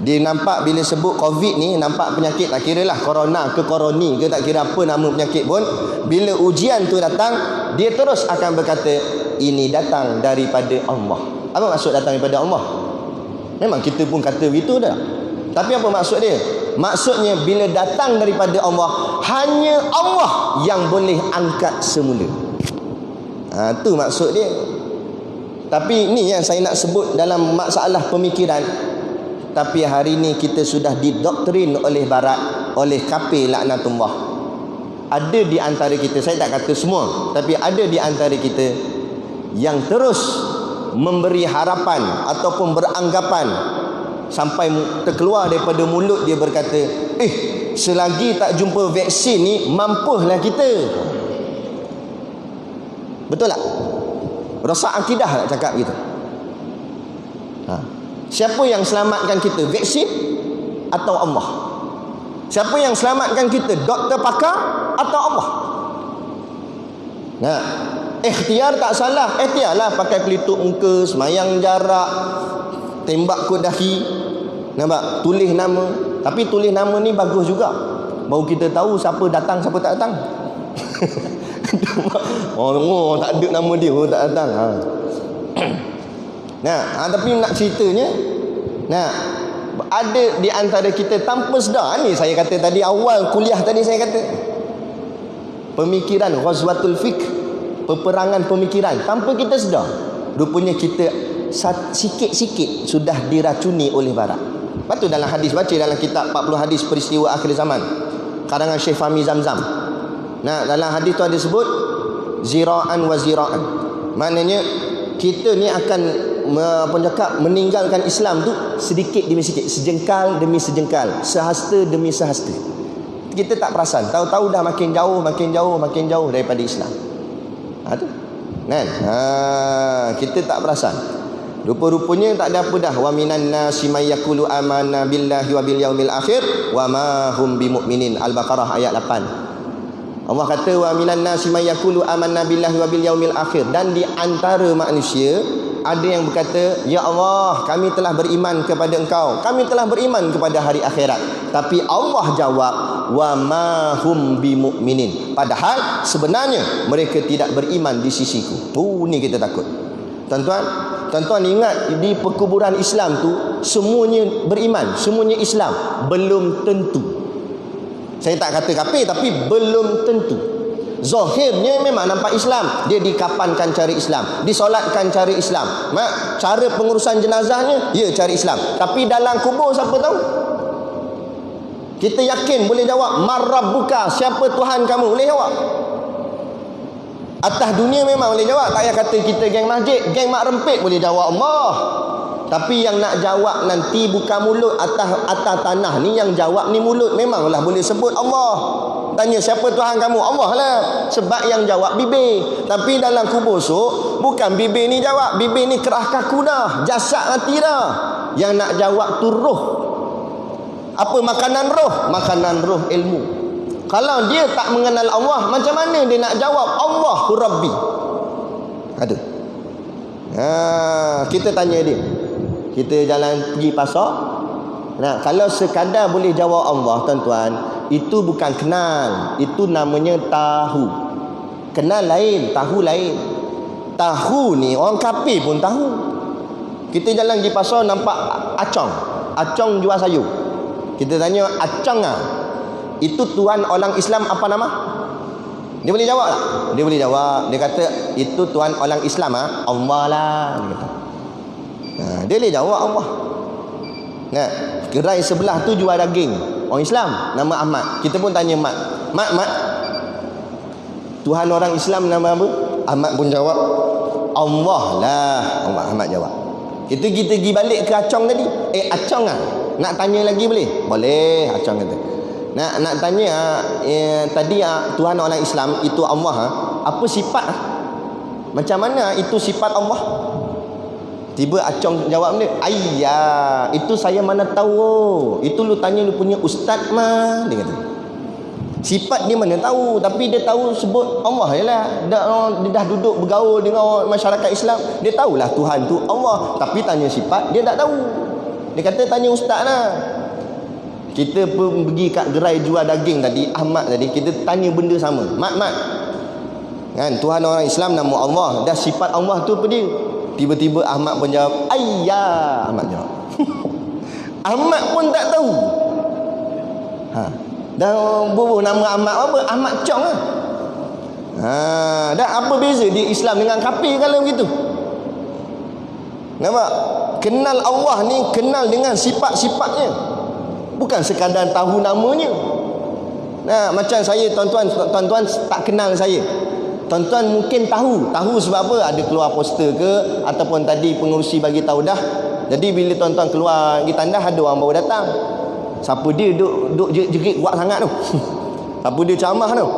Dia nampak bila sebut COVID ni, nampak penyakit, tak kira lah corona ke koroni ke, tak kira apa nama penyakit pun, bila ujian tu datang, dia terus akan berkata ini datang daripada Allah. Apa maksud datang daripada Allah? Memang kita pun kata begitu dah. Tapi apa maksud dia? Maksudnya bila datang daripada Allah, hanya Allah yang boleh angkat semula. Tu maksud dia. Tapi ni yang saya nak sebut dalam masalah pemikiran. Tapi hari ni kita sudah didoktrin oleh barat, oleh kafir laknatullah. Ada di antara kita, saya tak kata semua, tapi ada di antara kita yang terus memberi harapan ataupun beranggapan, sampai terkeluar daripada mulut dia berkata, selagi tak jumpa vaksin ni, mampulah kita. Betul tak? Rosak akidah nak cakap gitu. Siapa yang selamatkan kita? Vaksin atau Allah? Siapa yang selamatkan kita? Doktor pakar atau Allah? Nah, ikhtiar tak salah. Ikhtiarlah pakai pelitup muka, semayang jarak, tembak kod dahi. Nampak? Tulis nama. Tapi tulis nama ni bagus juga, baru kita tahu siapa datang, siapa tak datang. Oh, tak ada nama dia, oh, tak datang. Tapi nak ceritanya, ada di antara kita tanpa sedar ni, saya kata tadi awal kuliah tadi, saya kata pemikiran ghazwatul fikr, peperangan pemikiran, tanpa kita sedar, rupanya kita sikit-sikit sudah diracuni oleh barat. Lepas tu dalam hadis, baca dalam kitab 40 hadis peristiwa akhir zaman karangan Syekh Fahmi Zamzam. Dalam hadis tu ada sebut zira'an wa zira'an, maknanya kita ni akan meninggalkan Islam tu sedikit demi sedikit, sejengkal demi sejengkal, sehasta demi sehasta. Kita tak perasan, tahu-tahu dah makin jauh daripada Islam. Tu kan? Kita tak perasan. Rupa-rupanya tak ada apa dah. Wa minan nasi may yaqulu amanna billahi wa bil yaumil akhir wa ma hum bimumin. Al-Baqarah ayat 8. Allah kata wa minan nasi may yaqulu amanna billahi wa bil yaumil akhir, dan di antara manusia ada yang berkata, ya Allah, kami telah beriman kepada Engkau, kami telah beriman kepada hari akhirat. Tapi Allah jawab, wa ma hum bimu'minin. Padahal sebenarnya mereka tidak beriman di sisiku. Ni kita takut. Tuan-tuan ingat, di perkuburan Islam tu semuanya beriman, semuanya Islam. Belum tentu. Saya tak kata kafir, tapi belum tentu. Zahirnya memang nampak Islam, dia dikapankan cari Islam, disolatkan cari Islam, cara pengurusan jenazahnya ya cari Islam. Tapi dalam kubur siapa tahu? Kita yakin boleh jawab marrabbuka, siapa Tuhan kamu, boleh jawab. Atas dunia memang boleh jawab, tak payah kata kita geng masjid, geng mak rempit boleh jawab Allah. Tapi yang nak jawab nanti bukan mulut, atas tanah ni yang jawab ni mulut. Memanglah boleh sebut Allah. Tanya siapa Tuhan kamu? Allah lah. Sebab yang jawab bibir. Tapi dalam kubur bukan bibir ni jawab. Bibir ni kerah kaku dah, jasad mati dah. Yang nak jawab tu roh. Apa makanan roh? Makanan roh ilmu. Kalau dia tak mengenal Allah, macam mana dia nak jawab Allahu Rabbi? Ada. Kita tanya dia. Kita jalan pergi pasar. Nah, kalau sekadar boleh jawab Allah, tuan-tuan, itu bukan kenal, itu namanya tahu. Kenal lain, tahu lain. Tahu ni orang kafir pun tahu. Kita jalan di pasar nampak acong. Acong jual sayur. Kita tanya acong itu tuan orang Islam apa nama? Dia boleh jawab tak? Dia boleh jawab. Dia kata itu tuan orang Islam Allah lah. Dia kata. Dia boleh jawab Allah. Nah, gerai sebelah tu jual daging. Orang Islam, nama Ahmad. Kita pun tanya Mat. Mat, Tuhan orang Islam nama apa? Ahmad pun jawab Allah lah. Ahmad jawab. Kita pergi balik ke Acong tadi. Acong nak tanya lagi boleh? Boleh, Acong kata. Nak tanya tadi Tuhan orang Islam itu Allah apa sifat? Macam mana itu sifat Allah? Tiba Acong jawab dia, ayah, itu saya mana tahu. Itu lu tanya lu punya ustaz mah. Dia kata. Sifat dia mana tahu, tapi dia tahu sebut Allah je lah. Dia dah duduk bergaul dengan masyarakat Islam, dia tahulah Tuhan tu Allah. Tapi tanya sifat, dia tak tahu. Dia kata tanya ustaz lah. Kita pun pergi kat gerai jual daging tadi, Ahmad tadi, kita tanya benda sama. Mat, kan, Tuhan orang Islam nama Allah, dah sifat Allah tu apa dia? Tiba-tiba Ahmad pun jawab, ayah. Ahmad jawab. Ahmad pun tak tahu. Dan bubuh nama Ahmad apa? Ahmad Chong lah. Dan apa beza di Islam dengan kafir kalau begitu? Nampak? Kenal Allah ni kenal dengan sifat-sifatnya. Bukan sekadar tahu namanya. Macam saya, tuan-tuan tak kenal saya. Tuan-tuan mungkin tahu sebab apa? Ada keluar poster ke, ataupun tadi pengurusi bagi tahu dah. Jadi bila tuan-tuan keluar pergi tandas, ada orang baru datang. Siapa dia duk jerit kuat sangat tu? Siapa dia ceramah tu?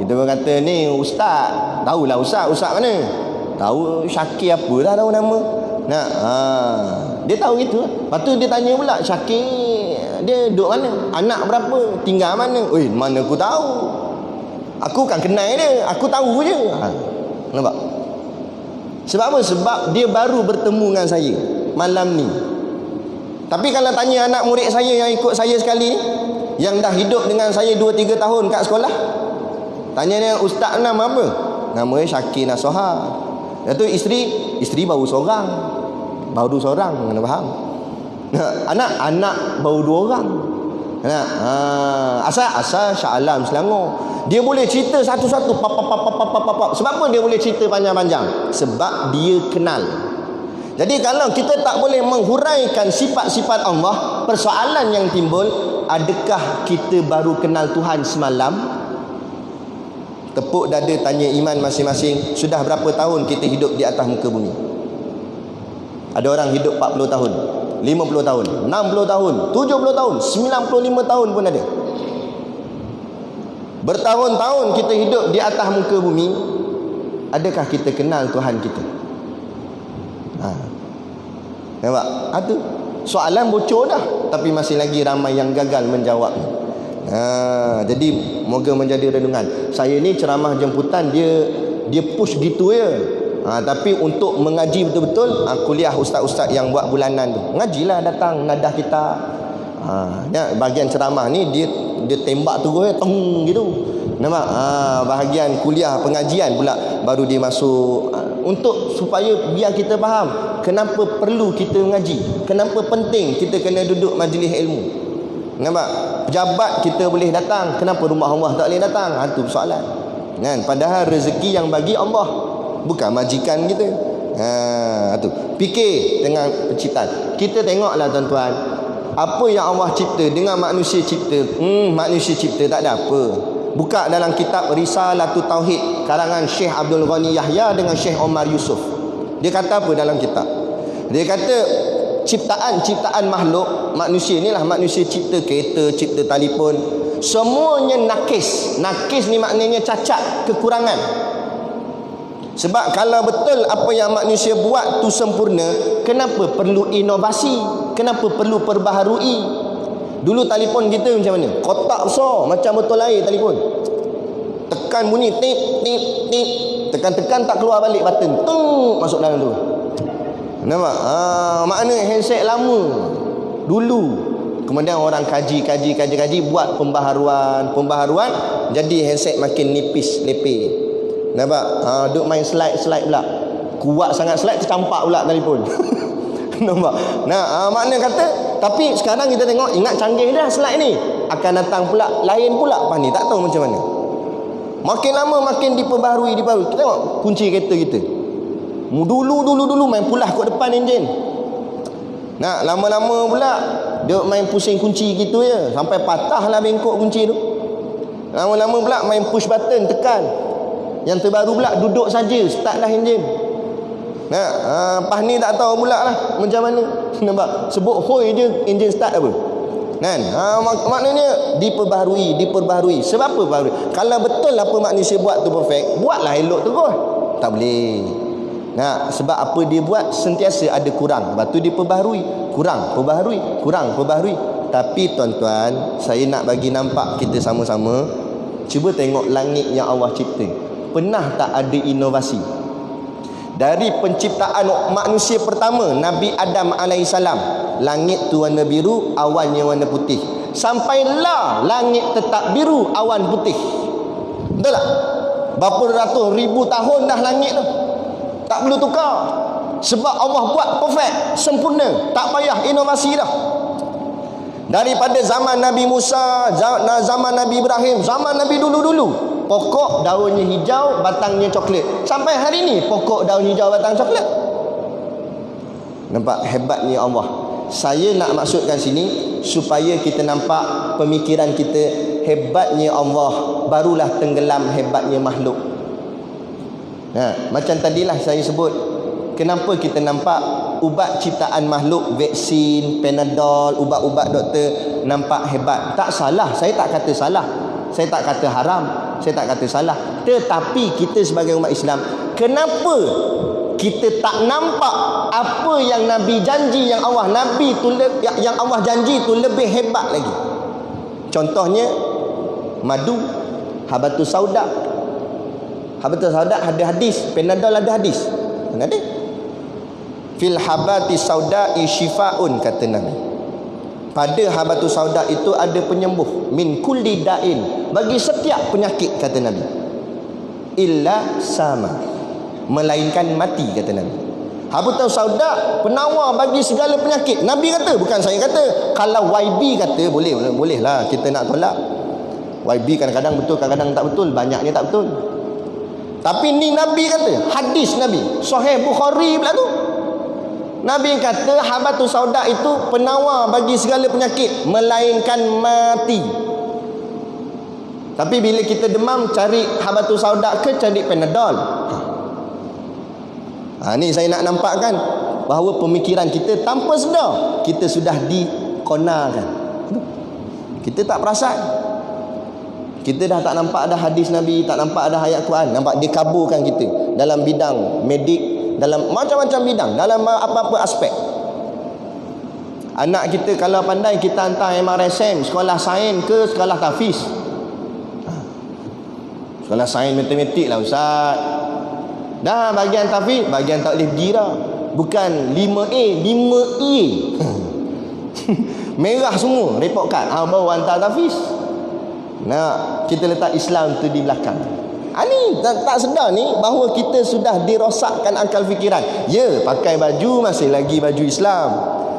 Kita pun kata ni ustaz. Tahulah ustaz mana? Tahu Syakir apa dah tahu nama. Dia tahu gitu. Lepas tu dia tanya pula, Syakir dia duduk mana? Anak berapa? Tinggal mana? Mana aku tahu? Aku kan kenal dia, aku tahu je. Nampak? Sebab apa? Sebab dia baru bertemu dengan saya malam ni. Tapi kalau tanya anak murid saya yang ikut saya sekali ni, yang dah hidup dengan saya 2-3 tahun kat sekolah, tanya dia, ustaz nama apa? Nama dia Syakir Nasoha. Lepas tu isteri baru seorang. Baru seorang, kena faham. Anak baru 2 orang. Asal Shah Alam Selangor. Dia boleh cerita satu-satu. Sebab apa dia boleh cerita panjang-panjang? Sebab dia kenal. Jadi kalau kita tak boleh menghuraikan sifat-sifat Allah, persoalan yang timbul, adakah kita baru kenal Tuhan semalam? Tepuk dada tanya iman masing-masing. Sudah berapa tahun kita hidup di atas muka bumi? Ada orang hidup 40 tahun, 50 tahun, 60 tahun, 70 tahun, 95 tahun pun ada. Bertahun-tahun kita hidup di atas muka bumi. Adakah kita kenal Tuhan kita? Nampak? Itu soalan bocor dah, tapi masih lagi ramai yang gagal menjawab. Jadi moga menjadi renungan. Saya ni ceramah jemputan, dia push gitu ya. Tapi untuk mengaji betul-betul, kuliah ustaz-ustaz yang buat bulanan tu, ngajilah, datang nadah kita. Bahagian ceramah ni dia tembak terus teng gitu. Nampak? Bahagian kuliah pengajian pula baru dia masuk, untuk supaya biar kita faham kenapa perlu kita mengaji, kenapa penting kita kena duduk majlis ilmu. Nampak? Pejabat kita boleh datang, kenapa rumah Allah tak boleh datang? Itu soalan. Kan? Padahal rezeki yang bagi Allah, bukan majikan kita. Tu. Fikir dengan penciptaan. Kita tengoklah tuan-tuan, apa yang Allah cipta dengan manusia cipta. Manusia cipta tak ada apa. Buka dalam kitab Risalatul Tauhid karangan Syekh Abdul Ghani Yahya dengan Syekh Omar Yusuf. Dia kata apa dalam kitab? Dia kata ciptaan makhluk manusia ni lah, manusia cipta kereta, cipta telefon, semuanya nakis. Nakis ni maknanya cacat, kekurangan. Sebab kalau betul apa yang manusia buat tu sempurna, kenapa perlu inovasi? Kenapa perlu perbaharui? Dulu telefon kita macam mana? Kotak besar, macam botol air telefon. Tekan bunyi tip tip tip, tekan-tekan tak keluar balik button, tung masuk dalam tu. Nampak? Makna handset lama dulu. Kemudian orang kaji buat pembaharuan, jadi handset makin nipis, lepek. Nampak? Duk main slide pula. Kuat sangat slide, tercampak pula telefon. Nampak? Makna kata, tapi sekarang kita tengok, ingat canggih dah slide ni. Akan datang pula lain pula apa ni, tak tahu macam mana. Makin lama makin diperbaharui. Kita tengok kunci kereta kita. Dulu main pulah kat depan enjin. Lama-lama pula dia main pusing kunci gitu je, sampai patahlah bengkok kunci tu. Lama-lama pula main push button, tekan. Yang terbaru pula duduk saja, startlah enjin. Pas ni tak tahu pula lah macam mana. Nampak? Sebut hoi je enjin start apa. Kan? Maknanya diperbaharui. Sebab apa baharui? Kalau betul apa manusia buat tu perfect, buatlah elok terus. Tak boleh. Sebab apa dia buat sentiasa ada kurang. Lepas tu diperbaharui, kurang, perbaharui. Tapi tuan-tuan, saya nak bagi nampak kita sama-sama, cuba tengok langit yang Allah cipta. Pernah tak ada inovasi? Dari penciptaan manusia pertama, Nabi Adam AS, langit tu warna biru, awannya warna putih. Sampailah langit tetap biru, awan putih. Betul tak? Berapa ratus ribu tahun dah langit tu, tak perlu tukar. Sebab Allah buat perfect, sempurna, tak payah inovasi dah. Daripada zaman Nabi Musa, zaman Nabi Ibrahim, zaman Nabi dulu-dulu, pokok daunnya hijau, batangnya coklat. Sampai hari ni pokok daun hijau, batang coklat. Nampak hebatnya Allah. Saya nak maksudkan sini supaya kita nampak pemikiran kita, hebatnya Allah barulah tenggelam hebatnya makhluk. Macam tadilah saya sebut, kenapa kita nampak ubat ciptaan makhluk, vaksin, Panadol, ubat-ubat doktor nampak hebat. Tak salah, saya tak kata salah, saya tak kata haram, saya tak kata salah. Tetapi kita sebagai umat Islam, kenapa kita tak nampak apa yang Nabi janji, yang Allah janji tu lebih hebat lagi? Contohnya madu, habatus sauda. Habatus sauda ada hadis, Panadol ada hadis. Mana ada? Fil habatis sauda'i syifaun, kata Nabi. Pada habatus sauda itu ada penyembuh, min kulli da'in, bagi setiap penyakit, kata Nabi. Illa sama, melainkan mati, kata Nabi. Habatus sauda penawar bagi segala penyakit. Nabi kata, bukan saya kata. Kalau YB kata boleh lah kita nak tolak. YB kadang-kadang betul, kadang-kadang tak betul, banyaknya tak betul. Tapi ni Nabi kata, hadis Nabi, Sahih Bukhari pula tu. Nabi kata habatus sauda itu penawar bagi segala penyakit, melainkan mati. Tapi bila kita demam, cari habatus sauda ke cari Panadol? Ni saya nak nampakkan bahawa pemikiran kita tanpa sedar kita sudah dikonarkan. Kita tak perasan. Kita dah tak nampak ada hadis Nabi, tak nampak ada ayat Quran, nampak dia kaburkan kita dalam bidang medik, dalam macam-macam bidang, dalam apa-apa aspek. Anak kita kalau pandai, kita hantar MRSM, sekolah sains ke sekolah tahfiz. Sekolah sains matematik lah ustaz. Dah bahagian tahfiz, bahagian taklif gira. Bukan 5A, 5E. Merah semua report card. Baru hantar tahfiz. Nah, kita letak Islam tu di belakang. Ni tak sedar ni bahawa kita sudah dirosakkan akal fikiran. Ya, pakai baju masih lagi baju Islam.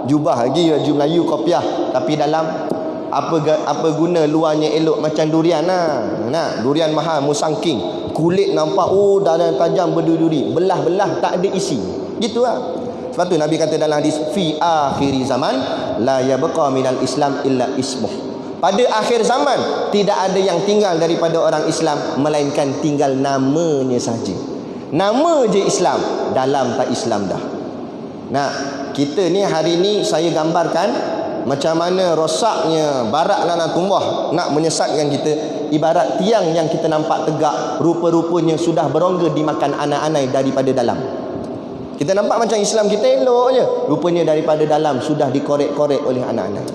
Jubah lagi baju Melayu kopiah, tapi dalam apa guna luarnya elok macam durian lah. Nah, durian mahal musangking. Kulit nampak darah tajam berduri-duri, belah-belah tak ada isi. Gitu lah. Sebab tu Nabi kata dalam hadis, fi akhiri zaman la yabqa minal Islam illa ismuh. Pada akhir zaman tidak ada yang tinggal daripada orang Islam melainkan tinggal namanya saja. Nama je Islam, dalam tak Islam dah. Nah, kita ni hari ni saya gambarkan macam mana rosaknya barat lanatullah nak menyesatkan kita. Ibarat tiang yang kita nampak tegak, rupa-rupanya sudah berongga dimakan anak-anak daripada dalam. Kita nampak macam Islam kita elok je, rupanya daripada dalam sudah dikorek-korek oleh anak-anak.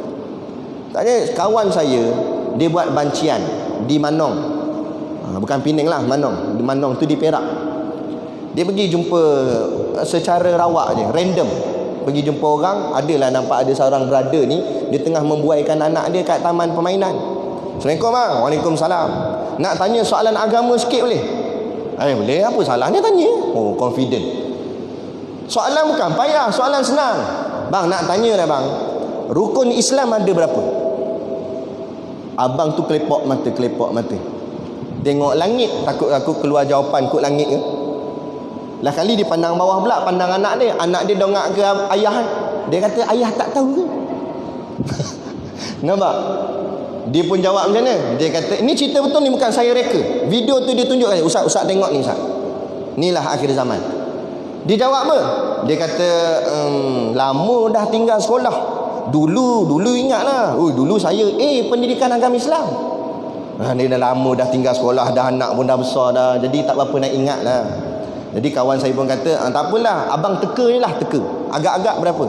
Tanya kawan saya, dia buat bancian di Manong. Bukan Penang lah, Manong. Di Manong tu di Perak. Dia pergi jumpa secara rawak je, random. Pergi jumpa orang, adalah nampak ada seorang brother ni, dia tengah membuaikan anak dia kat taman permainan. Assalamualaikum bang. Waalaikumsalam. Nak tanya soalan agama sikit boleh? Boleh. Apa salahnya tanya? Confident. Soalan bukan payah, soalan senang. Bang, nak tanya dah bang. Rukun Islam ada berapa? Abang tu kelepok mata. Tengok langit, takut aku keluar jawapan kod langit ke? Lah kali dia pandang bawah pula, pandang anak dia. Anak dia dongak ke ayah. Dia kata, ayah tak tahu ke? Nampak? Dia pun jawab macam mana? Dia kata, ini cerita betul ni, bukan saya reka. Video tu dia tunjukkan. Ustaz tengok ni Ustaz. Inilah akhir zaman. Dia jawab apa? Dia kata, lama dah tinggal sekolah. Dulu ingatlah. Dulu saya pendidikan agama Islam. Dia dah lama dah tinggal sekolah, dah anak pun dah besar dah. Jadi tak apa-apa nak ingat lah. Jadi kawan saya pun kata, tak apalah, abang teka je lah, teka. Agak-agak berapa?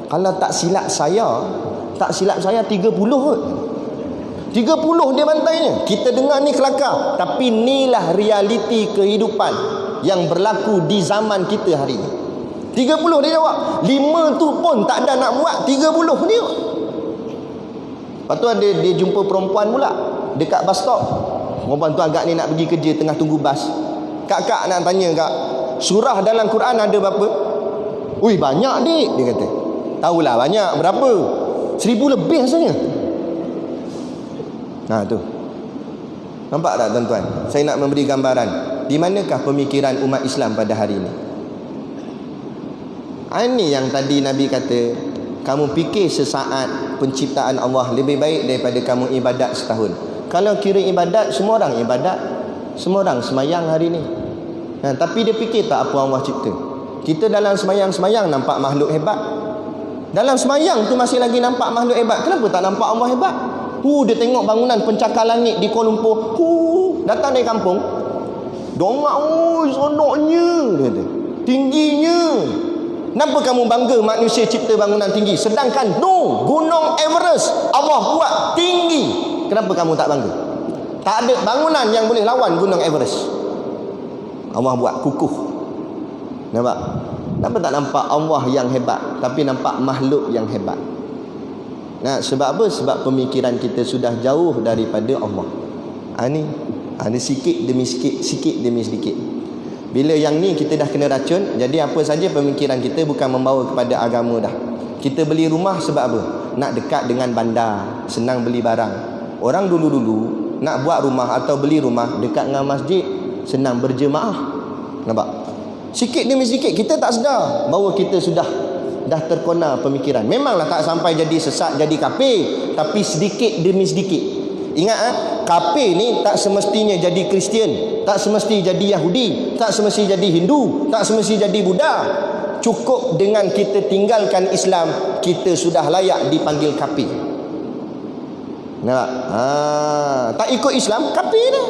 Kalau tak silap saya 30 kot. 30 dia bantainya. Kita dengar ni kelakar, tapi inilah realiti kehidupan yang berlaku di zaman kita hari ini. 30 dia jawab. 5 tu pun tak ada nak buat, 30 dia. Lepas tu dia jumpa perempuan pula dekat bus stop. Perempuan tu agak ni nak pergi kerja, tengah tunggu bas. Kak nak tanya kak, surah dalam Quran ada berapa? Banyak dik, dia kata. Tahulah banyak, berapa? 1000 lebih rasanya. Tu. Nampak tak tuan-tuan? Saya nak memberi gambaran di manakah pemikiran umat Islam pada hari ini. Ini yang tadi Nabi kata, kamu fikir sesaat penciptaan Allah lebih baik daripada kamu ibadat setahun. Kalau kira ibadat, semua orang ibadat, semua orang semayang hari ni. Tapi dia fikir tak apa Allah cipta. Kita dalam semayang nampak makhluk hebat. Dalam semayang tu masih lagi nampak makhluk hebat. Kenapa tak nampak Allah hebat? Dia tengok bangunan pencakar langit di Kuala Lumpur. Datang dari kampung. Dongak, sonoknya, dia kata. Tingginya. Kenapa kamu bangga manusia cipta bangunan tinggi? Sedangkan Gunung Everest Allah buat tinggi. Kenapa kamu tak bangga? Tak ada bangunan yang boleh lawan Gunung Everest. Allah buat kukuh. Nampak? Kenapa tak nampak Allah yang hebat, tapi nampak makhluk yang hebat? Sebab apa? Sebab pemikiran kita sudah jauh daripada Allah. Ini sikit demi sedikit. Bila yang ni kita dah kena racun, jadi apa saja pemikiran kita bukan membawa kepada agama dah. Kita beli rumah sebab apa? Nak dekat dengan bandar, senang beli barang. Orang dulu-dulu nak buat rumah atau beli rumah dekat dengan masjid, senang berjemaah. Nampak? Sikit demi sikit kita tak sedar bahawa kita dah terkona pemikiran. Memanglah tak sampai jadi sesat, jadi kafir, tapi sedikit demi sedikit. Ingat kafir ni tak semestinya jadi Kristian, tak semesti jadi Yahudi, tak semesti jadi Hindu, tak semesti jadi Buddha. Cukup dengan kita tinggalkan Islam, kita sudah layak dipanggil kafir. Nampak? Tak ikut Islam, kafir dah.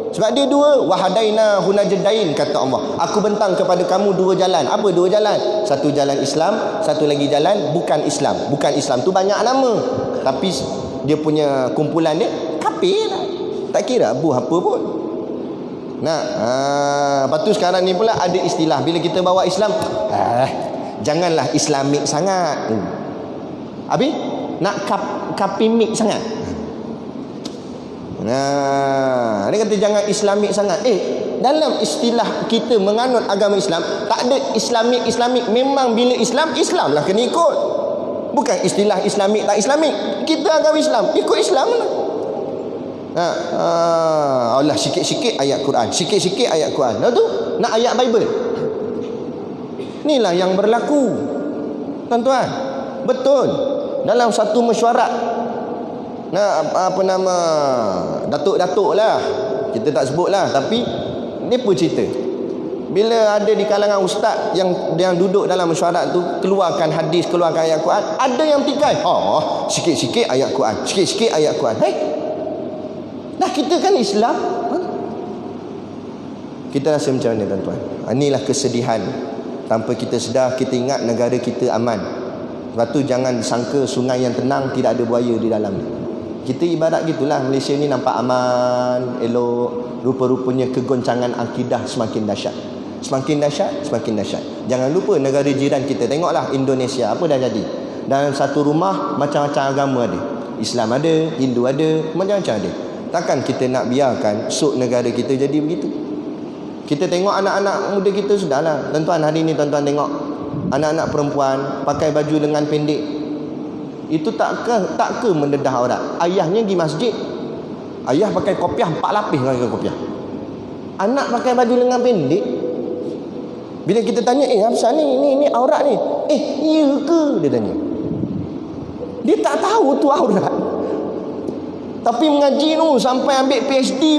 Sebab dia dua, wahadaina hunajdain, kata Allah. Aku bentang kepada kamu dua jalan. Apa dua jalan? Satu jalan Islam, satu lagi jalan bukan Islam. Bukan Islam tu banyak nama, tapi dia punya kumpulan dia kafir lah. Tak kira abu apa pun. Nah, lepas tu sekarang ni pula ada istilah bila kita bawa Islam, janganlah Islamik sangat. Habis nak kapimik sangat. Nah, dia kata jangan Islamik sangat. Dalam istilah kita menganut agama Islam, tak ada Islamik. Memang bila Islam lah kena ikut. Bukan istilah Islamik tak Islamik. Kita agama Islam, ikut Islam lah. Allah sikit-sikit ayat Quran, sikit-sikit ayat Quran. Lepas tu nak ayat Bible. Inilah yang berlaku, tuan-tuan. Betul. Dalam satu mesyuarat, apa nama, datuk-datuk lah, kita tak sebut lah, tapi ni pun cerita. Bila ada di kalangan ustaz yang duduk dalam mesyuarat tu, keluarkan hadis, keluarkan ayat Quran, ada yang tikai, sikit-sikit ayat Quran, sikit-sikit ayat Quran. Dah kita kan Islam. Kita rasa macam mana, tuan-tuan? Inilah kesedihan. Tanpa kita sedar, kita ingat negara kita aman. Lepas tu jangan sangka sungai yang tenang tidak ada buaya di dalamnya. Kita ibarat gitulah. Malaysia ni nampak aman, elok. Rupa-rupanya kegoncangan akidah semakin dahsyat. Semakin dahsyat, semakin dahsyat. Jangan lupa negara jiran kita. Tengoklah Indonesia, apa dah jadi. Dalam satu rumah macam-macam agama ada. Islam ada, Hindu ada, macam-macam ada. Takkan kita nak biarkan sok negara kita jadi begitu? Kita tengok anak-anak muda kita, sudahlah. Tuan-tuan, hari ni tuan-tuan tengok anak-anak perempuan pakai baju lengan pendek. Itu tak ke mendedah aurat. Ayahnya pergi masjid, ayah pakai kopiah 4 lapis dengan kopiah. Anak pakai baju lengan pendek. Bila kita tanya, apa ni aurat ni? Ya ke? Dia tanya. Dia tak tahu tu aurat. Tapi mengaji tu sampai ambil PhD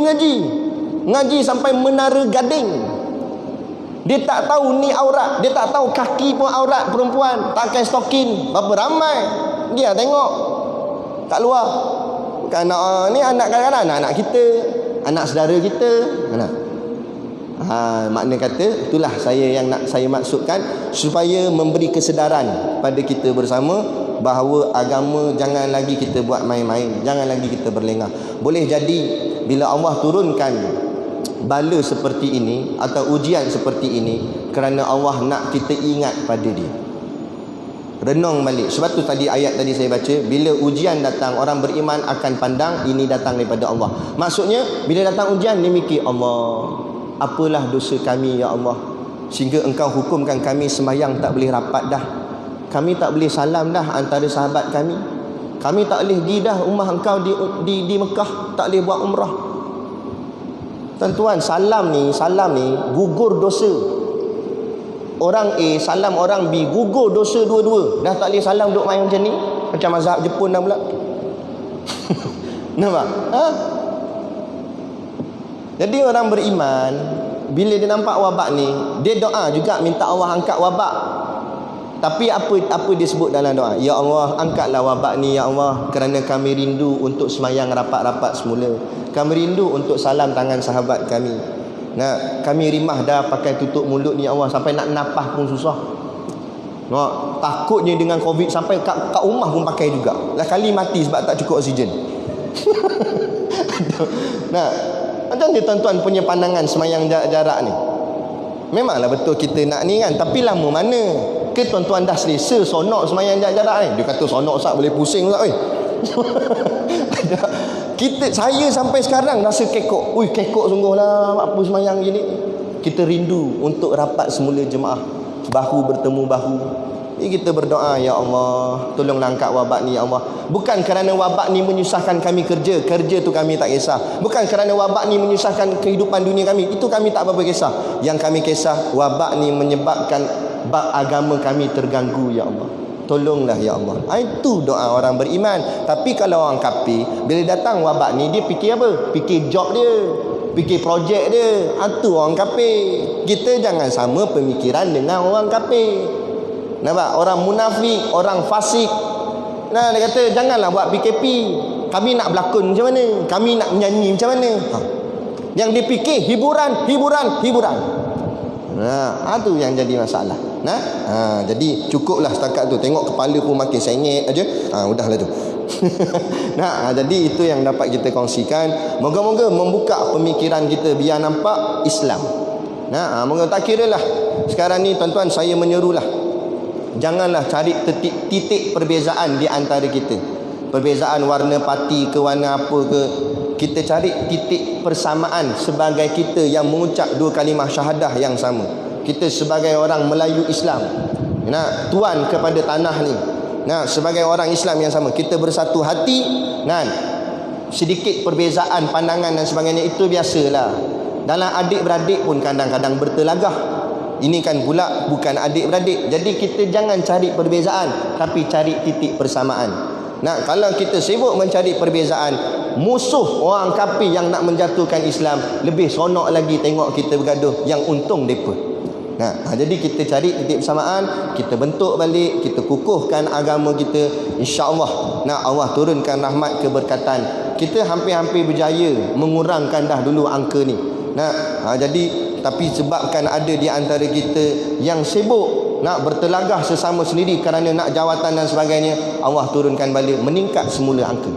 mengaji sampai menara gading. Dia tak tahu ni aurat. Dia tak tahu kaki pun aurat perempuan. Pakai stokin. Berapa ramai dia tengok kat luar. Bukan ni anak kadang-kadang anak kita, anak saudara kita. Makna kata itulah saya maksudkan, supaya memberi kesedaran pada kita bersama bahawa agama jangan lagi kita buat main-main, jangan lagi kita berlengah. Boleh jadi bila Allah turunkan bala seperti ini atau ujian seperti ini, kerana Allah nak kita ingat pada dia. Renung balik. Sebab tu tadi ayat tadi saya baca, bila ujian datang, orang beriman akan pandang ini datang daripada Allah. Maksudnya bila datang ujian, dia mikir, Allah, apalah dosa kami ya Allah, sehingga engkau hukumkan kami sembahyang tak boleh rapat dah, kami tak boleh salam dah antara sahabat kami, kami tak boleh pergi dah rumah engkau di Mekah, tak boleh buat umrah. Tuan-tuan, salam ni gugur dosa. Orang A salam orang B, gugur dosa dua-dua. Dah tak boleh salam duk main macam ni, macam mazhab Jepun dah pula. Nampak? Jadi orang beriman, bila dia nampak wabak ni, dia doa juga minta Allah angkat wabak. Tapi apa dia sebut dalam doa? Ya Allah, angkatlah wabak ni ya Allah, kerana kami rindu untuk semayang rapat-rapat semula. Kami rindu untuk salam tangan sahabat kami. Kami rimah dah pakai tutup mulut ni ya Allah, sampai nak napah pun susah. Takutnya dengan COVID sampai kat rumah pun pakai juga. Lah kali mati sebab tak cukup oksigen. Macam ni tuan-tuan punya pandangan semayang jarak ni. Memanglah betul kita nak ni kan, tapi lama mana? Ke tuan-tuan dah selesa sonok semayang jarak ni? Dia kata sonok Ustaz boleh pusing Ustaz. Saya sampai sekarang rasa kekok. Kekok sungguh lah, apa semayang gini. Kita rindu untuk rapat semula jemaah, bahu bertemu bahu. Kita berdoa, ya Allah, tolonglah angkat wabak ni ya Allah. Bukan kerana wabak ni menyusahkan kami kerja tu kami tak kisah. Bukan kerana wabak ni menyusahkan kehidupan dunia kami, itu kami tak apa-apa kisah. Yang kami kisah, wabak ni menyebabkan agama kami terganggu ya Allah. Tolonglah ya Allah. Itu doa orang beriman. Tapi kalau orang kafir, bila datang wabak ni, dia fikir apa? Fikir job dia, fikir projek dia. Itu orang kafir. Kita jangan sama pemikiran dengan orang kafir. Nampak? Orang munafik, orang fasik. Dia kata janganlah buat PKP. Kami nak berlakon macam mana? Kami nak menyanyi macam mana? Yang dipikir hiburan. Itu yang jadi masalah. Jadi cukuplah setakat tu. Tengok kepala pun makin sengit aja. Udahlah tu. Jadi itu yang dapat kita kongsikan. Moga-moga membuka pemikiran kita biar nampak Islam. Moga tak kiralah. Sekarang ni tuan-tuan, saya menyerulah, janganlah cari titik perbezaan di antara kita. Perbezaan warna parti ke warna apa ke. Kita cari titik persamaan sebagai kita yang mengucap dua kalimah syahadah yang sama. Kita sebagai orang Melayu Islam, tuan kepada tanah ni, sebagai orang Islam yang sama, kita bersatu hati. Sedikit perbezaan pandangan dan sebagainya itu biasalah. Dalam adik-beradik pun kadang-kadang bertelagah. Ini kan pula bukan adik-beradik. Jadi kita jangan cari perbezaan, tapi cari titik persamaan. Kalau kita sibuk mencari perbezaan, musuh orang kafir yang nak menjatuhkan Islam lebih seronok lagi tengok kita bergaduh, yang untung mereka. Jadi kita cari titik persamaan, kita bentuk balik, kita kukuhkan agama kita. InsyaAllah Allah turunkan rahmat keberkatan. Kita hampir-hampir berjaya mengurangkan dah dulu angka ni. Jadi tapi sebabkan ada di antara kita yang sibuk nak bertelagah sesama sendiri kerana nak jawatan dan sebagainya, Allah turunkan balik, meningkat semula angka.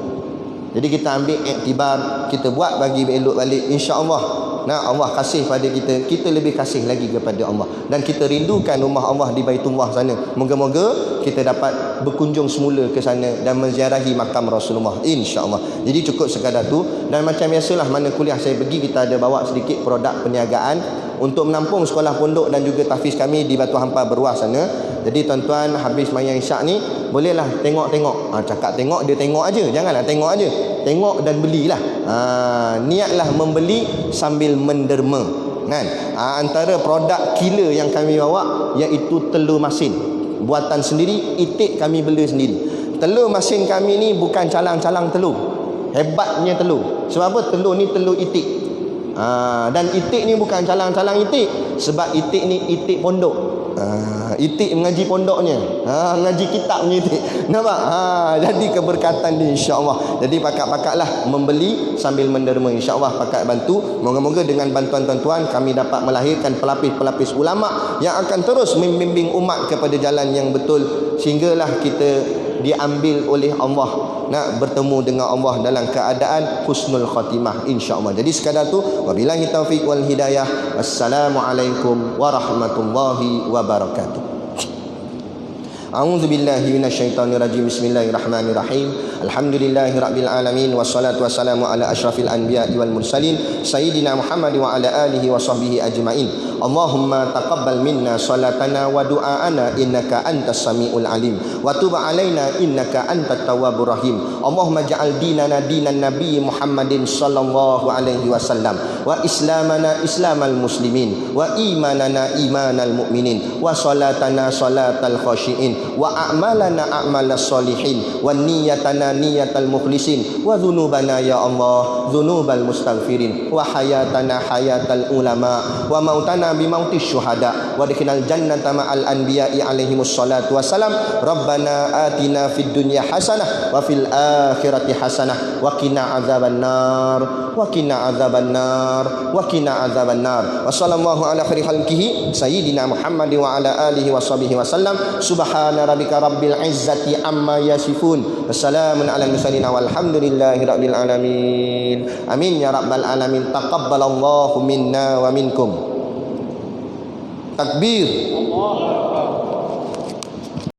Jadi kita ambil iktibar, kita buat bagi elok balik, insya-Allah. Allah kasih pada kita, kita lebih kasih lagi kepada Allah, dan kita rindukan rumah Allah di Baitullah sana. Moga-moga kita dapat berkunjung semula ke sana dan menziarahi makam Rasulullah, insya-Allah. Jadi cukup sekadar tu. Dan macam biasalah, mana kuliah saya pergi, kita ada bawa sedikit produk perniagaan untuk menampung sekolah pondok dan juga tahfiz kami di Batu Hampar Beruah sana. Jadi tuan-tuan habis sembahyang Isyak ni bolehlah tengok-tengok. Cakap tengok, dia tengok aja, janganlah tengok aja. Tengok dan belilah. Niatlah membeli sambil menderma. Antara produk killer yang kami bawa iaitu telur masin buatan sendiri, itik kami bela sendiri. Telur masin kami ni bukan calang-calang telur. Hebatnya telur. Sebab apa? Telur ni telur itik. Dan itik ni bukan calang-calang itik, sebab itik ni itik pondok. Itik mengaji pondoknya, mengaji kitabnya itik. Nampak? Jadi keberkatan dia, insya-Allah. Jadi pakat-pakatlah membeli sambil menderma, insya-Allah pakat bantu. Moga-moga dengan bantuan tuan-tuan kami dapat melahirkan pelapis-pelapis ulama yang akan terus membimbing umat kepada jalan yang betul, sehinggalah kita diambil oleh Allah, nak bertemu dengan Allah dalam keadaan husnul khatimah, insya-Allah. Jadi sekadar tu, wabillahi taufik wal hidayah. Wassalamualaikum warahmatullahi wabarakatuh. A'udzu billahi minasyaitonir rajim. Bismillahirrahmanirrahim. Alhamdulillahi rabbil alamin, wassalatu wassalamu ala asyrafil anbiya'i wal mursalin sayyidina Muhammad wa ala alihi wa sahbihi ajmain. Allahumma taqabbal minna salatana wa du'aana innaka antas samiul alim wa tub alaina innaka antat tawwabur rahim. Allahumma ja'al dinana dinan nabiy Muhammadin sallallahu alaihi wasallam wa islamana islamal muslimin wa imanana imanal mu'minin wa salatana salatal khashiin wa a'malana a'malas solihin wa niyyatana niyatal mukhlisin wa dhunubana ya Allah dhunubal mustaghfirin wa hayatana hayatal ulama wa mautana bimauti syuhada wa adkhilal jannata ma'al anbiya'i alaihimus salatu wassalam. Rabbana atina fid dunya hasanah wa fil akhirati hasanah wa qina adzabannar wa qina adzabannar wa qina adzabannar. Wa sallallahu ala khairi khalqihi sayyidina Muhammad wa ala alihi wa sahbihi wasallam. Subhana rabbika rabbil izzati amma yasifun. Wassalamun ala mursalin walhamdulillahi rabbil alamin. Amin ya rabbal alamin. Taqabbalallahu minna wa minkum. Takbir. Allah.